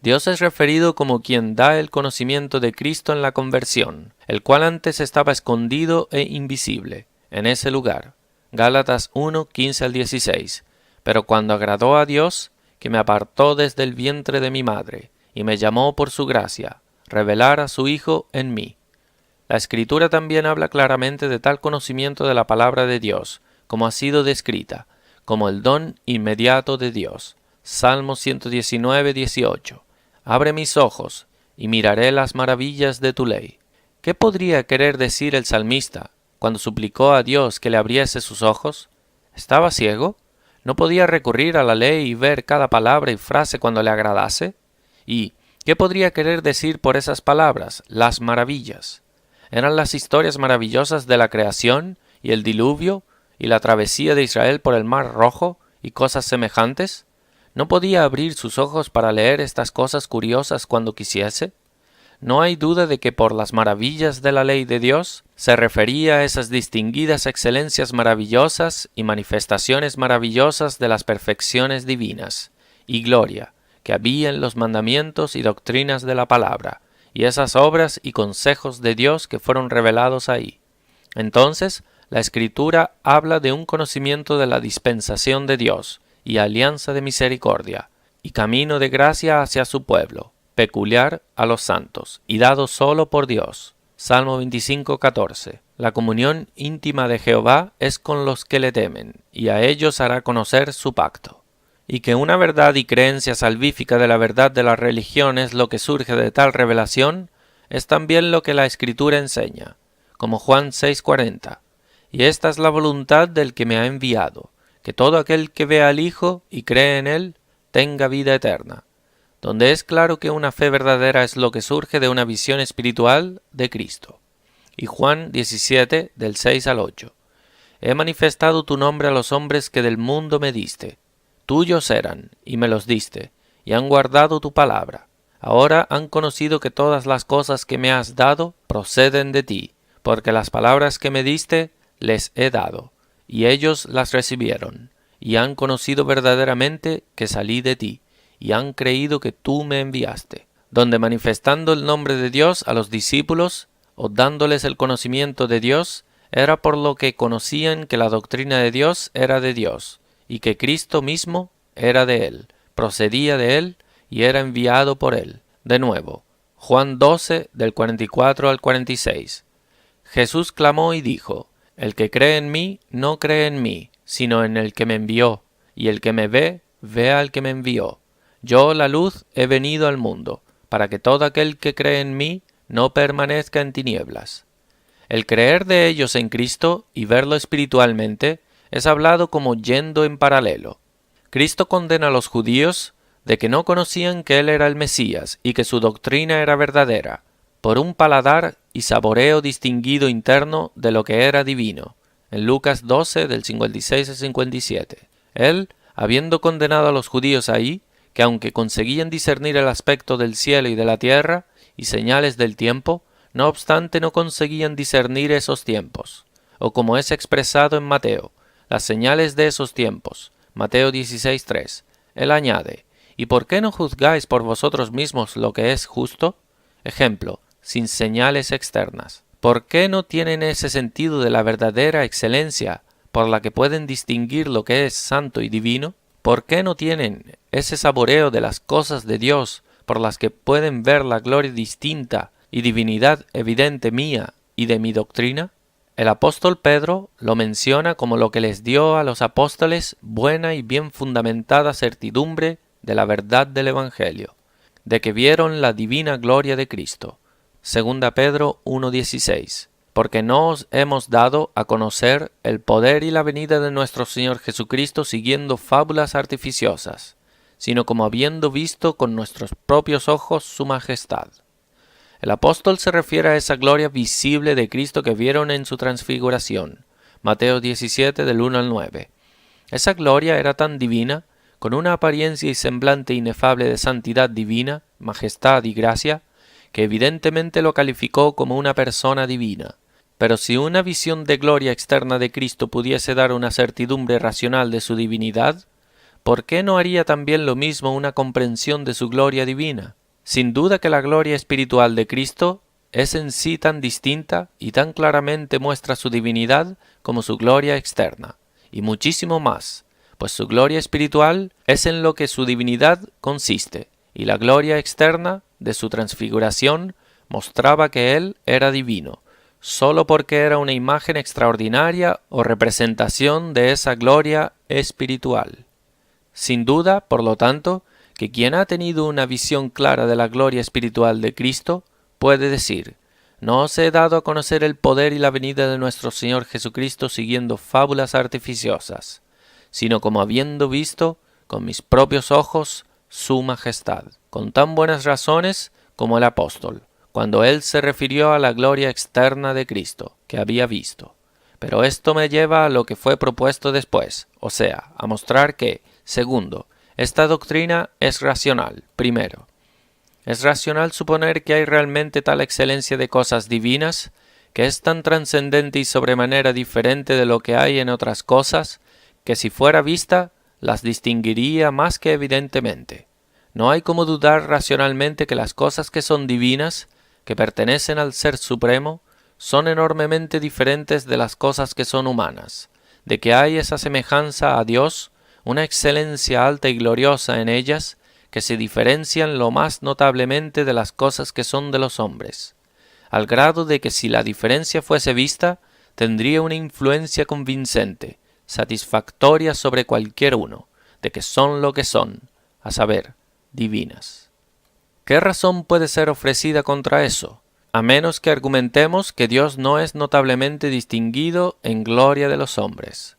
Dios es referido como quien da el conocimiento de Cristo en la conversión, el cual antes estaba escondido e invisible, en ese lugar. Gálatas 1:15-16. Pero cuando agradó a Dios, que me apartó desde el vientre de mi madre, y me llamó por su gracia, revelar a su Hijo en mí. La Escritura también habla claramente de tal conocimiento de la palabra de Dios, como ha sido descrita, como el don inmediato de Dios. Salmo 119:18. Abre mis ojos, y miraré las maravillas de tu ley. ¿Qué podría querer decir el salmista cuando suplicó a Dios que le abriese sus ojos? ¿Estaba ciego? ¿No podía recurrir a la ley y ver cada palabra y frase cuando le agradase? ¿Y qué podría querer decir por esas palabras, las maravillas? ¿Eran las historias maravillosas de la creación y el diluvio y la travesía de Israel por el Mar Rojo y cosas semejantes? ¿No podía abrir sus ojos para leer estas cosas curiosas cuando quisiese? No hay duda de que por las maravillas de la ley de Dios se refería a esas distinguidas excelencias maravillosas y manifestaciones maravillosas de las perfecciones divinas y gloria que había en los mandamientos y doctrinas de la palabra, y esas obras y consejos de Dios que fueron revelados ahí. Entonces, la Escritura habla de un conocimiento de la dispensación de Dios y alianza de misericordia, y camino de gracia hacia su pueblo, peculiar a los santos, y dado solo por Dios. Salmo 25:14. La comunión íntima de Jehová es con los que le temen, y a ellos hará conocer su pacto. Y que una verdad y creencia salvífica de la verdad de la religión es lo que surge de tal revelación, es también lo que la Escritura enseña, como Juan 6:40. Y esta es la voluntad del que me ha enviado, que todo aquel que vea al Hijo y cree en Él, tenga vida eterna, donde es claro que una fe verdadera es lo que surge de una visión espiritual de Cristo. Y Juan 17, del 6 al 8. He manifestado tu nombre a los hombres que del mundo me diste. Tuyos eran, y me los diste, y han guardado tu palabra. Ahora han conocido que todas las cosas que me has dado proceden de ti, porque las palabras que me diste les he dado, y ellos las recibieron, y han conocido verdaderamente que salí de ti, y han creído que tú me enviaste, donde manifestando el nombre de Dios a los discípulos, o dándoles el conocimiento de Dios, era por lo que conocían que la doctrina de Dios era de Dios, y que Cristo mismo era de Él, procedía de Él, y era enviado por Él. De nuevo, Juan 12, del 44 al 46. Jesús clamó y dijo: El que cree en mí, no cree en mí, sino en el que me envió, y el que me ve, ve al que me envió. Yo, la luz, he venido al mundo, para que todo aquel que cree en mí no permanezca en tinieblas. El creer de ellos en Cristo y verlo espiritualmente es hablado como yendo en paralelo. Cristo condena a los judíos de que no conocían que Él era el Mesías y que su doctrina era verdadera, por un paladar y saboreo distinguido interno de lo que era divino, en Lucas 12, del 56 al 57. Él, habiendo condenado a los judíos ahí, que aunque conseguían discernir el aspecto del cielo y de la tierra, y señales del tiempo, no obstante no conseguían discernir esos tiempos, o como es expresado en Mateo, las señales de esos tiempos, Mateo 16:3. Él añade: ¿Y por qué no juzgáis por vosotros mismos lo que es justo? Ejemplo, sin señales externas. ¿Por qué no tienen ese sentido de la verdadera excelencia por la que pueden distinguir lo que es santo y divino? ¿Por qué no tienen ese saboreo de las cosas de Dios por las que pueden ver la gloria distinta y divinidad evidente mía y de mi doctrina? El apóstol Pedro lo menciona como lo que les dio a los apóstoles buena y bien fundamentada certidumbre de la verdad del Evangelio, de que vieron la divina gloria de Cristo. 2 Pedro 1:16. Porque no os hemos dado a conocer el poder y la venida de nuestro Señor Jesucristo siguiendo fábulas artificiosas, sino como habiendo visto con nuestros propios ojos su majestad. El apóstol se refiere a esa gloria visible de Cristo que vieron en su transfiguración. Mateo 17 del 1 al 9. Esa gloria era tan divina, con una apariencia y semblante inefable de santidad divina, majestad y gracia, que evidentemente lo calificó como una persona divina. Pero si una visión de gloria externa de Cristo pudiese dar una certidumbre racional de su divinidad, ¿por qué no haría también lo mismo una comprensión de su gloria divina? Sin duda que la gloria espiritual de Cristo es en sí tan distinta y tan claramente muestra su divinidad como su gloria externa, y muchísimo más, pues su gloria espiritual es en lo que su divinidad consiste, y la gloria externa de su transfiguración mostraba que Él era divino, sólo porque era una imagen extraordinaria o representación de esa gloria espiritual. Sin duda, por lo tanto, que quien ha tenido una visión clara de la gloria espiritual de Cristo puede decir: no os he dado a conocer el poder y la venida de nuestro Señor Jesucristo siguiendo fábulas artificiosas, sino como habiendo visto con mis propios ojos su majestad, con tan buenas razones como el apóstol, cuando él se refirió a la gloria externa de Cristo, que había visto. Pero esto me lleva a lo que fue propuesto después, o sea, a mostrar que, segundo, esta doctrina es racional. Primero, es racional suponer que hay realmente tal excelencia de cosas divinas, que es tan trascendente y sobremanera diferente de lo que hay en otras cosas, que si fuera vista, las distinguiría más que evidentemente. No hay como dudar racionalmente que las cosas que son divinas, que pertenecen al Ser Supremo, son enormemente diferentes de las cosas que son humanas, de que hay esa semejanza a Dios, una excelencia alta y gloriosa en ellas, que se diferencian lo más notablemente de las cosas que son de los hombres, al grado de que si la diferencia fuese vista, tendría una influencia convincente, satisfactoria sobre cualquier uno, de que son lo que son, a saber, divinas. ¿Qué razón puede ser ofrecida contra eso? A menos que argumentemos que Dios no es notablemente distinguido en gloria de los hombres.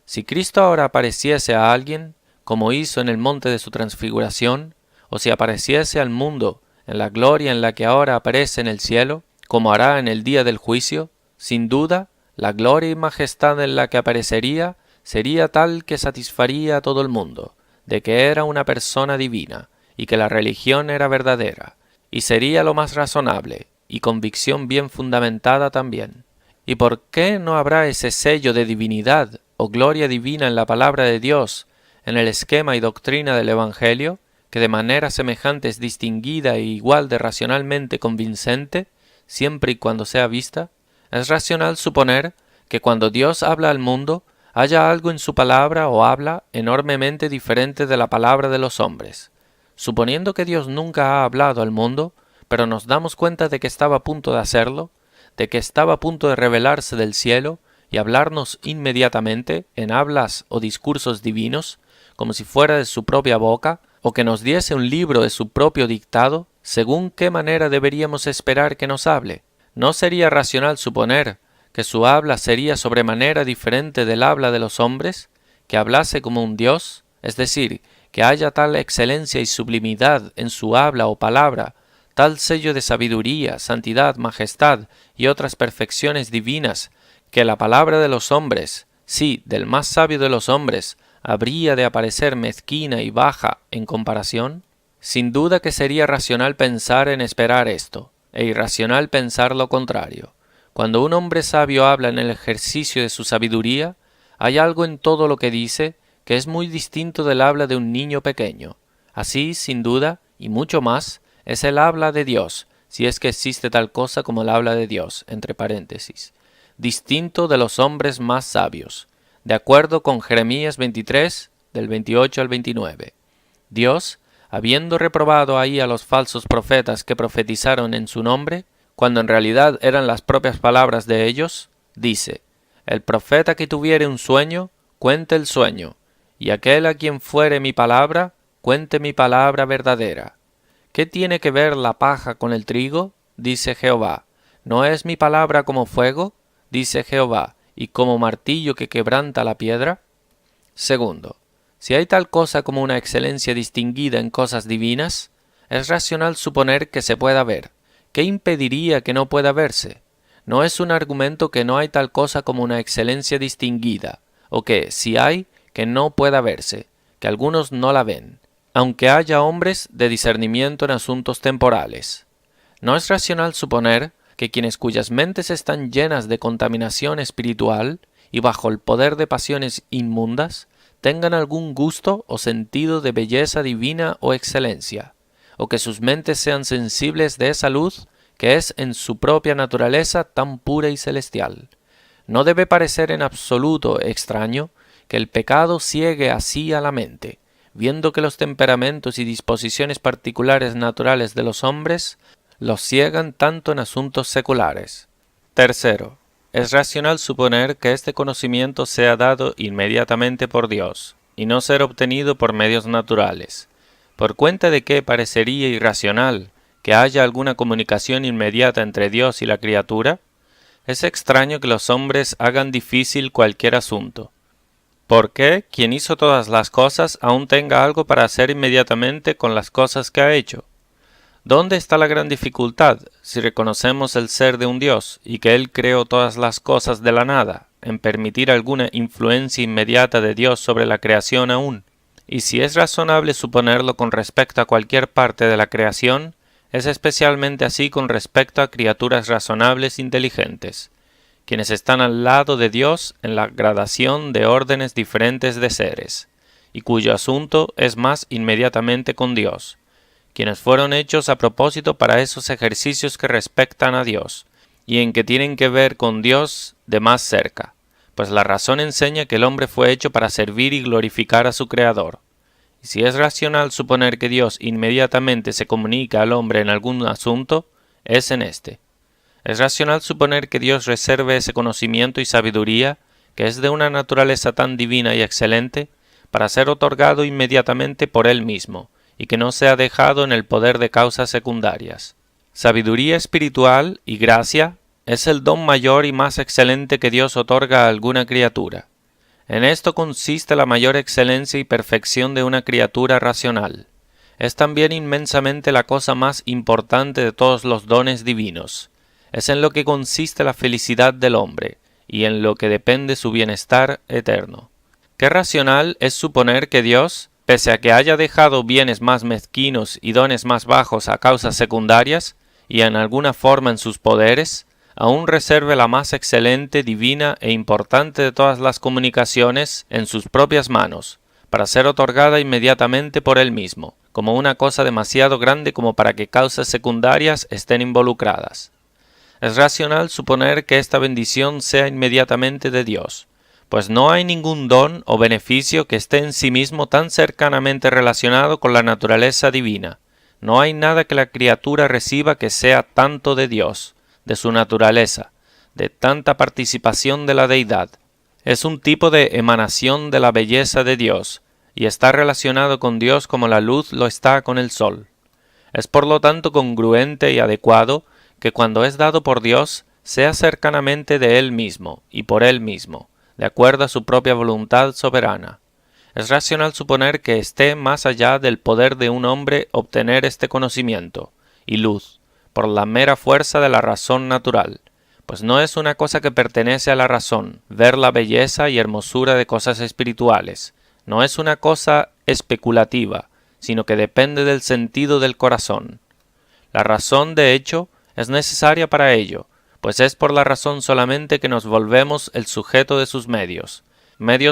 Si Cristo ahora apareciese a alguien, como hizo en el monte de su transfiguración, o si apareciese al mundo en la gloria en la que ahora aparece en el cielo, como hará en el día del juicio, sin duda, la gloria y majestad en la que aparecería sería tal que satisfaría a todo el mundo, de que era una persona divina, y que la religión era verdadera, y sería lo más razonable, y convicción bien fundamentada también. ¿Y por qué no habrá ese sello de divinidad o gloria divina en la palabra de Dios, en el esquema y doctrina del Evangelio, que de manera semejante es distinguida e igual de racionalmente convincente, siempre y cuando sea vista? Es racional suponer que cuando Dios habla al mundo, haya algo en su palabra o habla enormemente diferente de la palabra de los hombres. Suponiendo que Dios nunca ha hablado al mundo, pero nos damos cuenta de que estaba a punto de hacerlo, de que estaba a punto de revelarse del cielo y hablarnos inmediatamente en hablas o discursos divinos, como si fuera de su propia boca, o que nos diese un libro de su propio dictado, ¿según qué manera deberíamos esperar que nos hable? ¿No sería racional suponer que su habla sería sobremanera diferente del habla de los hombres, que hablase como un Dios, es decir, que haya tal excelencia y sublimidad en su habla o palabra, tal sello de sabiduría, santidad, majestad y otras perfecciones divinas, que la palabra de los hombres, sí, del más sabio de los hombres, habría de aparecer mezquina y baja en comparación? Sin duda que sería racional pensar en esperar esto, e irracional pensar lo contrario. Cuando un hombre sabio habla en el ejercicio de su sabiduría, hay algo en todo lo que dice que es muy distinto del habla de un niño pequeño. Así, sin duda, y mucho más, es el habla de Dios, si es que existe tal cosa como el habla de Dios, entre paréntesis, distinto de los hombres más sabios, de acuerdo con Jeremías 23, del 28 al 29. Dios, habiendo reprobado ahí a los falsos profetas que profetizaron en su nombre, cuando en realidad eran las propias palabras de ellos, dice: el profeta que tuviere un sueño, cuente el sueño, y aquel a quien fuere mi palabra, cuente mi palabra verdadera. ¿Qué tiene que ver la paja con el trigo? Dice Jehová. ¿No es mi palabra como fuego? Dice Jehová, y como martillo que quebranta la piedra. Segundo, si hay tal cosa como una excelencia distinguida en cosas divinas, es racional suponer que se pueda ver. ¿Qué impediría que no pueda verse? No es un argumento que no hay tal cosa como una excelencia distinguida, o que, si hay, que no pueda verse, que algunos no la ven, aunque haya hombres de discernimiento en asuntos temporales. No es racional suponer que quienes cuyas mentes están llenas de contaminación espiritual y bajo el poder de pasiones inmundas, tengan algún gusto o sentido de belleza divina o excelencia, o que sus mentes sean sensibles de esa luz que es en su propia naturaleza tan pura y celestial. No debe parecer en absoluto extraño que el pecado ciegue así a la mente, viendo que los temperamentos y disposiciones particulares naturales de los hombres los ciegan tanto en asuntos seculares. Tercero, es racional suponer que este conocimiento sea dado inmediatamente por Dios, y no ser obtenido por medios naturales, por cuenta de que parecería irracional que haya alguna comunicación inmediata entre Dios y la criatura. Es extraño que los hombres hagan difícil cualquier asunto. ¿Por qué quien hizo todas las cosas aún tenga algo para hacer inmediatamente con las cosas que ha hecho? ¿Dónde está la gran dificultad, si reconocemos el ser de un Dios y que Él creó todas las cosas de la nada, en permitir alguna influencia inmediata de Dios sobre la creación aún? Y si es razonable suponerlo con respecto a cualquier parte de la creación, es especialmente así con respecto a criaturas razonables inteligentes, quienes están al lado de Dios en la gradación de órdenes diferentes de seres, y cuyo asunto es más inmediatamente con Dios, quienes fueron hechos a propósito para esos ejercicios que respectan a Dios, y en que tienen que ver con Dios de más cerca, pues la razón enseña que el hombre fue hecho para servir y glorificar a su Creador. Y si es racional suponer que Dios inmediatamente se comunica al hombre en algún asunto, es en este. Es racional suponer que Dios reserve ese conocimiento y sabiduría, que es de una naturaleza tan divina y excelente, para ser otorgado inmediatamente por Él mismo, y que no sea dejado en el poder de causas secundarias. Sabiduría espiritual y gracia es el don mayor y más excelente que Dios otorga a alguna criatura. En esto consiste la mayor excelencia y perfección de una criatura racional. Es también inmensamente la cosa más importante de todos los dones divinos. Es en lo que consiste la felicidad del hombre, y en lo que depende su bienestar eterno. ¿Qué racional es suponer que Dios, pese a que haya dejado bienes más mezquinos y dones más bajos a causas secundarias, y en alguna forma en sus poderes, aún reserve la más excelente, divina e importante de todas las comunicaciones en sus propias manos, para ser otorgada inmediatamente por Él mismo, como una cosa demasiado grande como para que causas secundarias estén involucradas? Es racional suponer que esta bendición sea inmediatamente de Dios, pues no hay ningún don o beneficio que esté en sí mismo tan cercanamente relacionado con la naturaleza divina. No hay nada que la criatura reciba que sea tanto de Dios, de su naturaleza, de tanta participación de la deidad. Es un tipo de emanación de la belleza de Dios, y está relacionado con Dios como la luz lo está con el sol. Es por lo tanto congruente y adecuado que cuando es dado por Dios, sea cercanamente de Él mismo y por Él mismo, de acuerdo a su propia voluntad soberana. Es racional suponer que esté más allá del poder de un hombre obtener este conocimiento y luz, por la mera fuerza de la razón natural, pues no es una cosa que pertenece a la razón, ver la belleza y hermosura de cosas espirituales, no es una cosa especulativa, sino que depende del sentido del corazón. La razón, de hecho, es necesaria para ello, pues es por la razón solamente que nos volvemos el sujeto de sus medios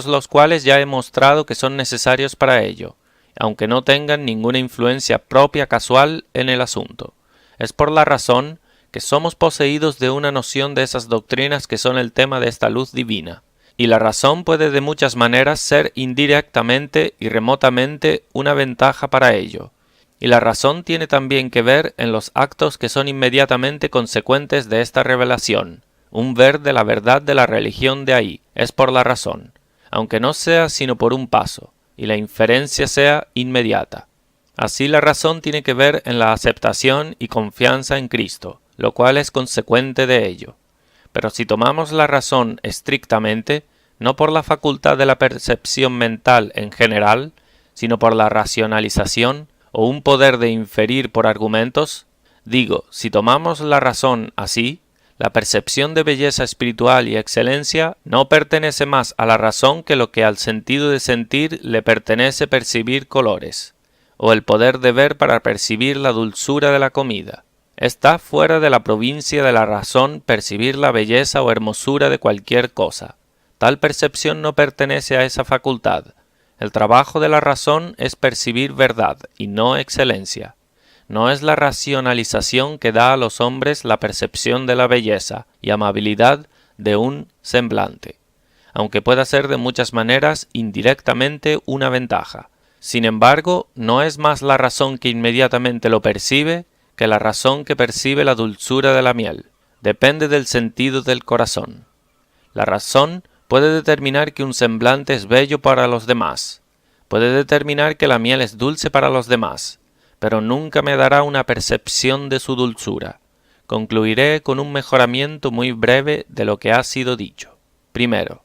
los cuales ya he mostrado que son necesarios para ello, aunque no tengan ninguna influencia propia casual en el asunto. Es por la razón que somos poseídos de una noción de esas doctrinas que son el tema de esta luz divina. Y la razón puede de muchas maneras ser indirectamente y remotamente una ventaja para ello. Y la razón tiene también que ver en los actos que son inmediatamente consecuentes de esta revelación. Un ver de la verdad de la religión de ahí es por la razón, aunque no sea sino por un paso, y la inferencia sea inmediata. Así la razón tiene que ver en la aceptación y confianza en Cristo, lo cual es consecuente de ello. Pero si tomamos la razón estrictamente, no por la facultad de la percepción mental en general, sino por la racionalización o un poder de inferir por argumentos, digo, si tomamos la razón así, la percepción de belleza espiritual y excelencia no pertenece más a la razón que lo que al sentido de sentir le pertenece percibir colores, o el poder de ver para percibir la dulzura de la comida. Está fuera de la provincia de la razón percibir la belleza o hermosura de cualquier cosa. Tal percepción no pertenece a esa facultad. El trabajo de la razón es percibir verdad y no excelencia. No es la racionalización que da a los hombres la percepción de la belleza y amabilidad de un semblante, aunque pueda ser de muchas maneras indirectamente una ventaja. Sin embargo, no es más la razón que inmediatamente lo percibe que la razón que percibe la dulzura de la miel. Depende del sentido del corazón. La razón puede determinar que un semblante es bello para los demás. Puede determinar que la miel es dulce para los demás, pero nunca me dará una percepción de su dulzura. Concluiré con un mejoramiento muy breve de lo que ha sido dicho. Primero,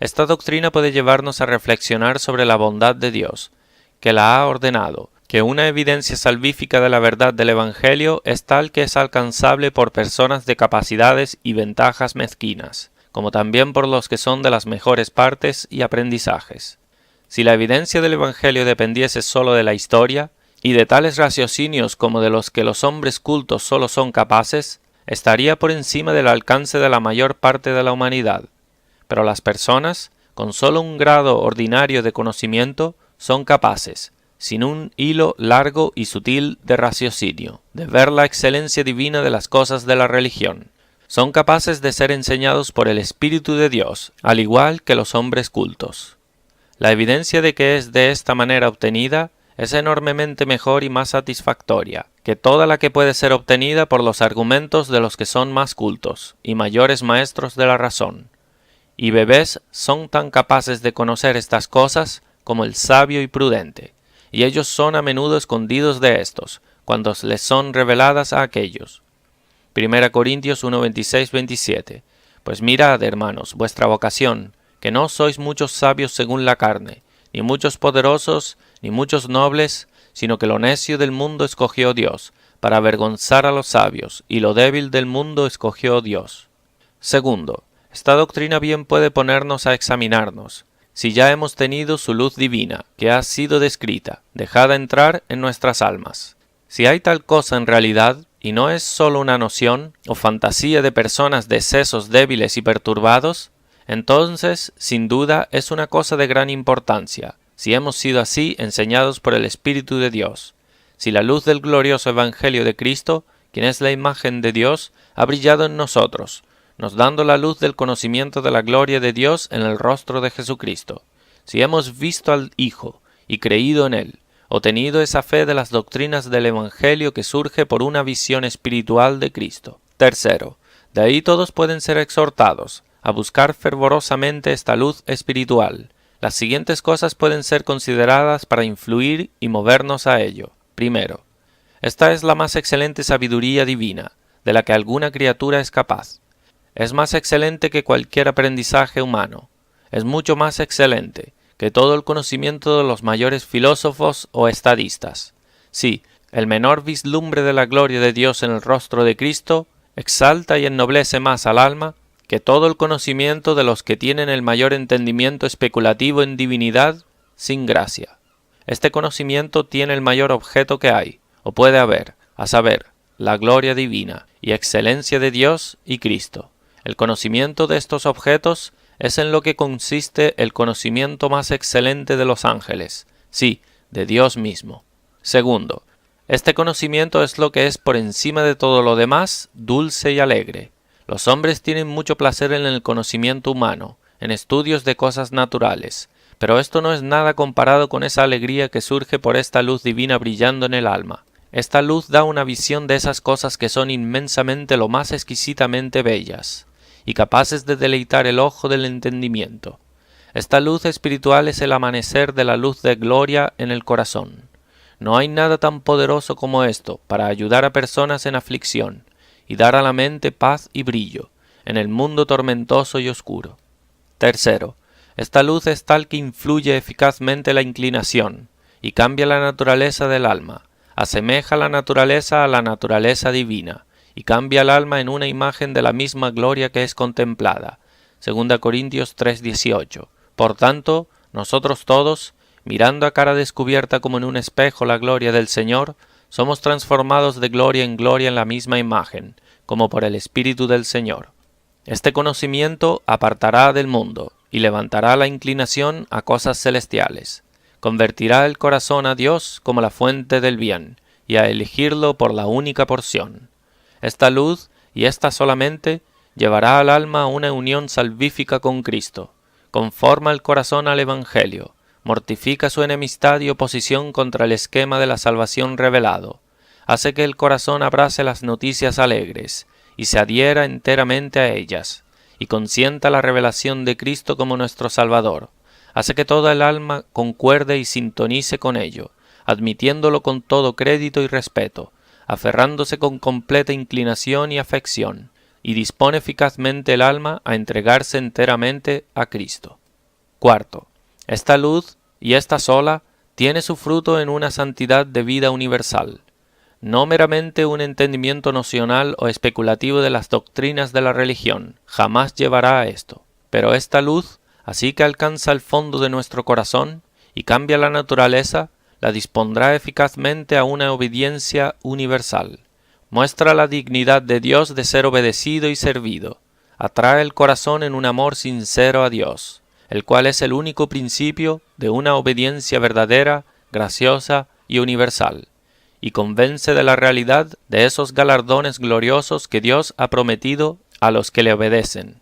esta doctrina puede llevarnos a reflexionar sobre la bondad de Dios, que la ha ordenado, que una evidencia salvífica de la verdad del Evangelio es tal que es alcanzable por personas de capacidades y ventajas mezquinas, como también por los que son de las mejores partes y aprendizajes. Si la evidencia del Evangelio dependiese sólo de la historia, y de tales raciocinios como de los que los hombres cultos sólo son capaces, estaría por encima del alcance de la mayor parte de la humanidad. Pero las personas, con sólo un grado ordinario de conocimiento, son capaces, sin un hilo largo y sutil de raciocinio, de ver la excelencia divina de las cosas de la religión. Son capaces de ser enseñados por el Espíritu de Dios, al igual que los hombres cultos. La evidencia de que es de esta manera obtenida es enormemente mejor y más satisfactoria que toda la que puede ser obtenida por los argumentos de los que son más cultos y mayores maestros de la razón. Y bebés son tan capaces de conocer estas cosas como el sabio y prudente, y ellos son a menudo escondidos de estos, cuando les son reveladas a aquellos. 1 Corintios 1, 26, 27. Pues mirad, hermanos, vuestra vocación, que no sois muchos sabios según la carne, ni muchos poderosos, ni muchos nobles, sino que lo necio del mundo escogió Dios, para avergonzar a los sabios, y lo débil del mundo escogió Dios. Segundo, esta doctrina bien puede ponernos a examinarnos, si ya hemos tenido su luz divina, que ha sido descrita, dejada entrar en nuestras almas. Si hay tal cosa en realidad, y no es sólo una noción o fantasía de personas de sesos débiles y perturbados, entonces, sin duda, es una cosa de gran importancia, si hemos sido así enseñados por el Espíritu de Dios, si la luz del glorioso Evangelio de Cristo, quien es la imagen de Dios, ha brillado en nosotros, nos dando la luz del conocimiento de la gloria de Dios en el rostro de Jesucristo, si hemos visto al Hijo y creído en Él, o tenido esa fe de las doctrinas del Evangelio que surge por una visión espiritual de Cristo. Tercero, de ahí todos pueden ser exhortados a buscar fervorosamente esta luz espiritual. Las siguientes cosas pueden ser consideradas para influir y movernos a ello. Primero, esta es la más excelente sabiduría divina, de la que alguna criatura es capaz. Es más excelente que cualquier aprendizaje humano. Es mucho más excelente que todo el conocimiento de los mayores filósofos o estadistas. Sí, el menor vislumbre de la gloria de Dios en el rostro de Cristo exalta y ennoblece más al alma que todo el conocimiento de los que tienen el mayor entendimiento especulativo en divinidad sin gracia. Este conocimiento tiene el mayor objeto que hay, o puede haber, a saber, la gloria divina y excelencia de Dios y Cristo. El conocimiento de estos objetos es en lo que consiste el conocimiento más excelente de los ángeles, sí, de Dios mismo. Segundo, Este conocimiento es lo que es por encima de todo lo demás dulce y alegre. Los hombres tienen mucho placer en el conocimiento humano, en estudios de cosas naturales, pero esto no es nada comparado con esa alegría que surge por esta luz divina brillando en el alma. Esta luz da una visión de esas cosas que son inmensamente lo más exquisitamente bellas, y capaces de deleitar el ojo del entendimiento. Esta luz espiritual es el amanecer de la luz de gloria en el corazón. No hay nada tan poderoso como esto para ayudar a personas en aflicción y dar a la mente paz y brillo en el mundo tormentoso y oscuro. Tercero, esta luz es tal que influye eficazmente la inclinación y cambia la naturaleza del alma, asemeja la naturaleza a la naturaleza divina y cambia el alma en una imagen de la misma gloria que es contemplada. 2 Corintios 3:18. Por tanto, nosotros todos, mirando a cara descubierta como en un espejo la gloria del Señor, somos transformados de gloria en la misma imagen, como por el Espíritu del Señor. Este conocimiento apartará del mundo y levantará la inclinación a cosas celestiales. Convertirá el corazón a Dios como la fuente del bien y a elegirlo por la única porción. Esta luz, y esta solamente, llevará al alma a una unión salvífica con Cristo, conforma el corazón al Evangelio, mortifica su enemistad y oposición contra el esquema de la salvación revelado, hace que el corazón abrace las noticias alegres y se adhiera enteramente a ellas, y consienta la revelación de Cristo como nuestro Salvador, hace que toda el alma concuerde y sintonice con ello, admitiéndolo con todo crédito y respeto, aferrándose con completa inclinación y afección, y dispone eficazmente el alma a entregarse enteramente a Cristo. Cuarto, esta luz, y esta sola, tiene su fruto en una santidad de vida universal, no meramente un entendimiento nocional o especulativo de las doctrinas de la religión, jamás llevará a esto, pero esta luz, así que alcanza el fondo de nuestro corazón y cambia la naturaleza, la dispondrá eficazmente a una obediencia universal. Muestra la dignidad de Dios de ser obedecido y servido. Atrae el corazón en un amor sincero a Dios, el cual es el único principio de una obediencia verdadera, graciosa y universal, y convence de la realidad de esos galardones gloriosos que Dios ha prometido a los que le obedecen.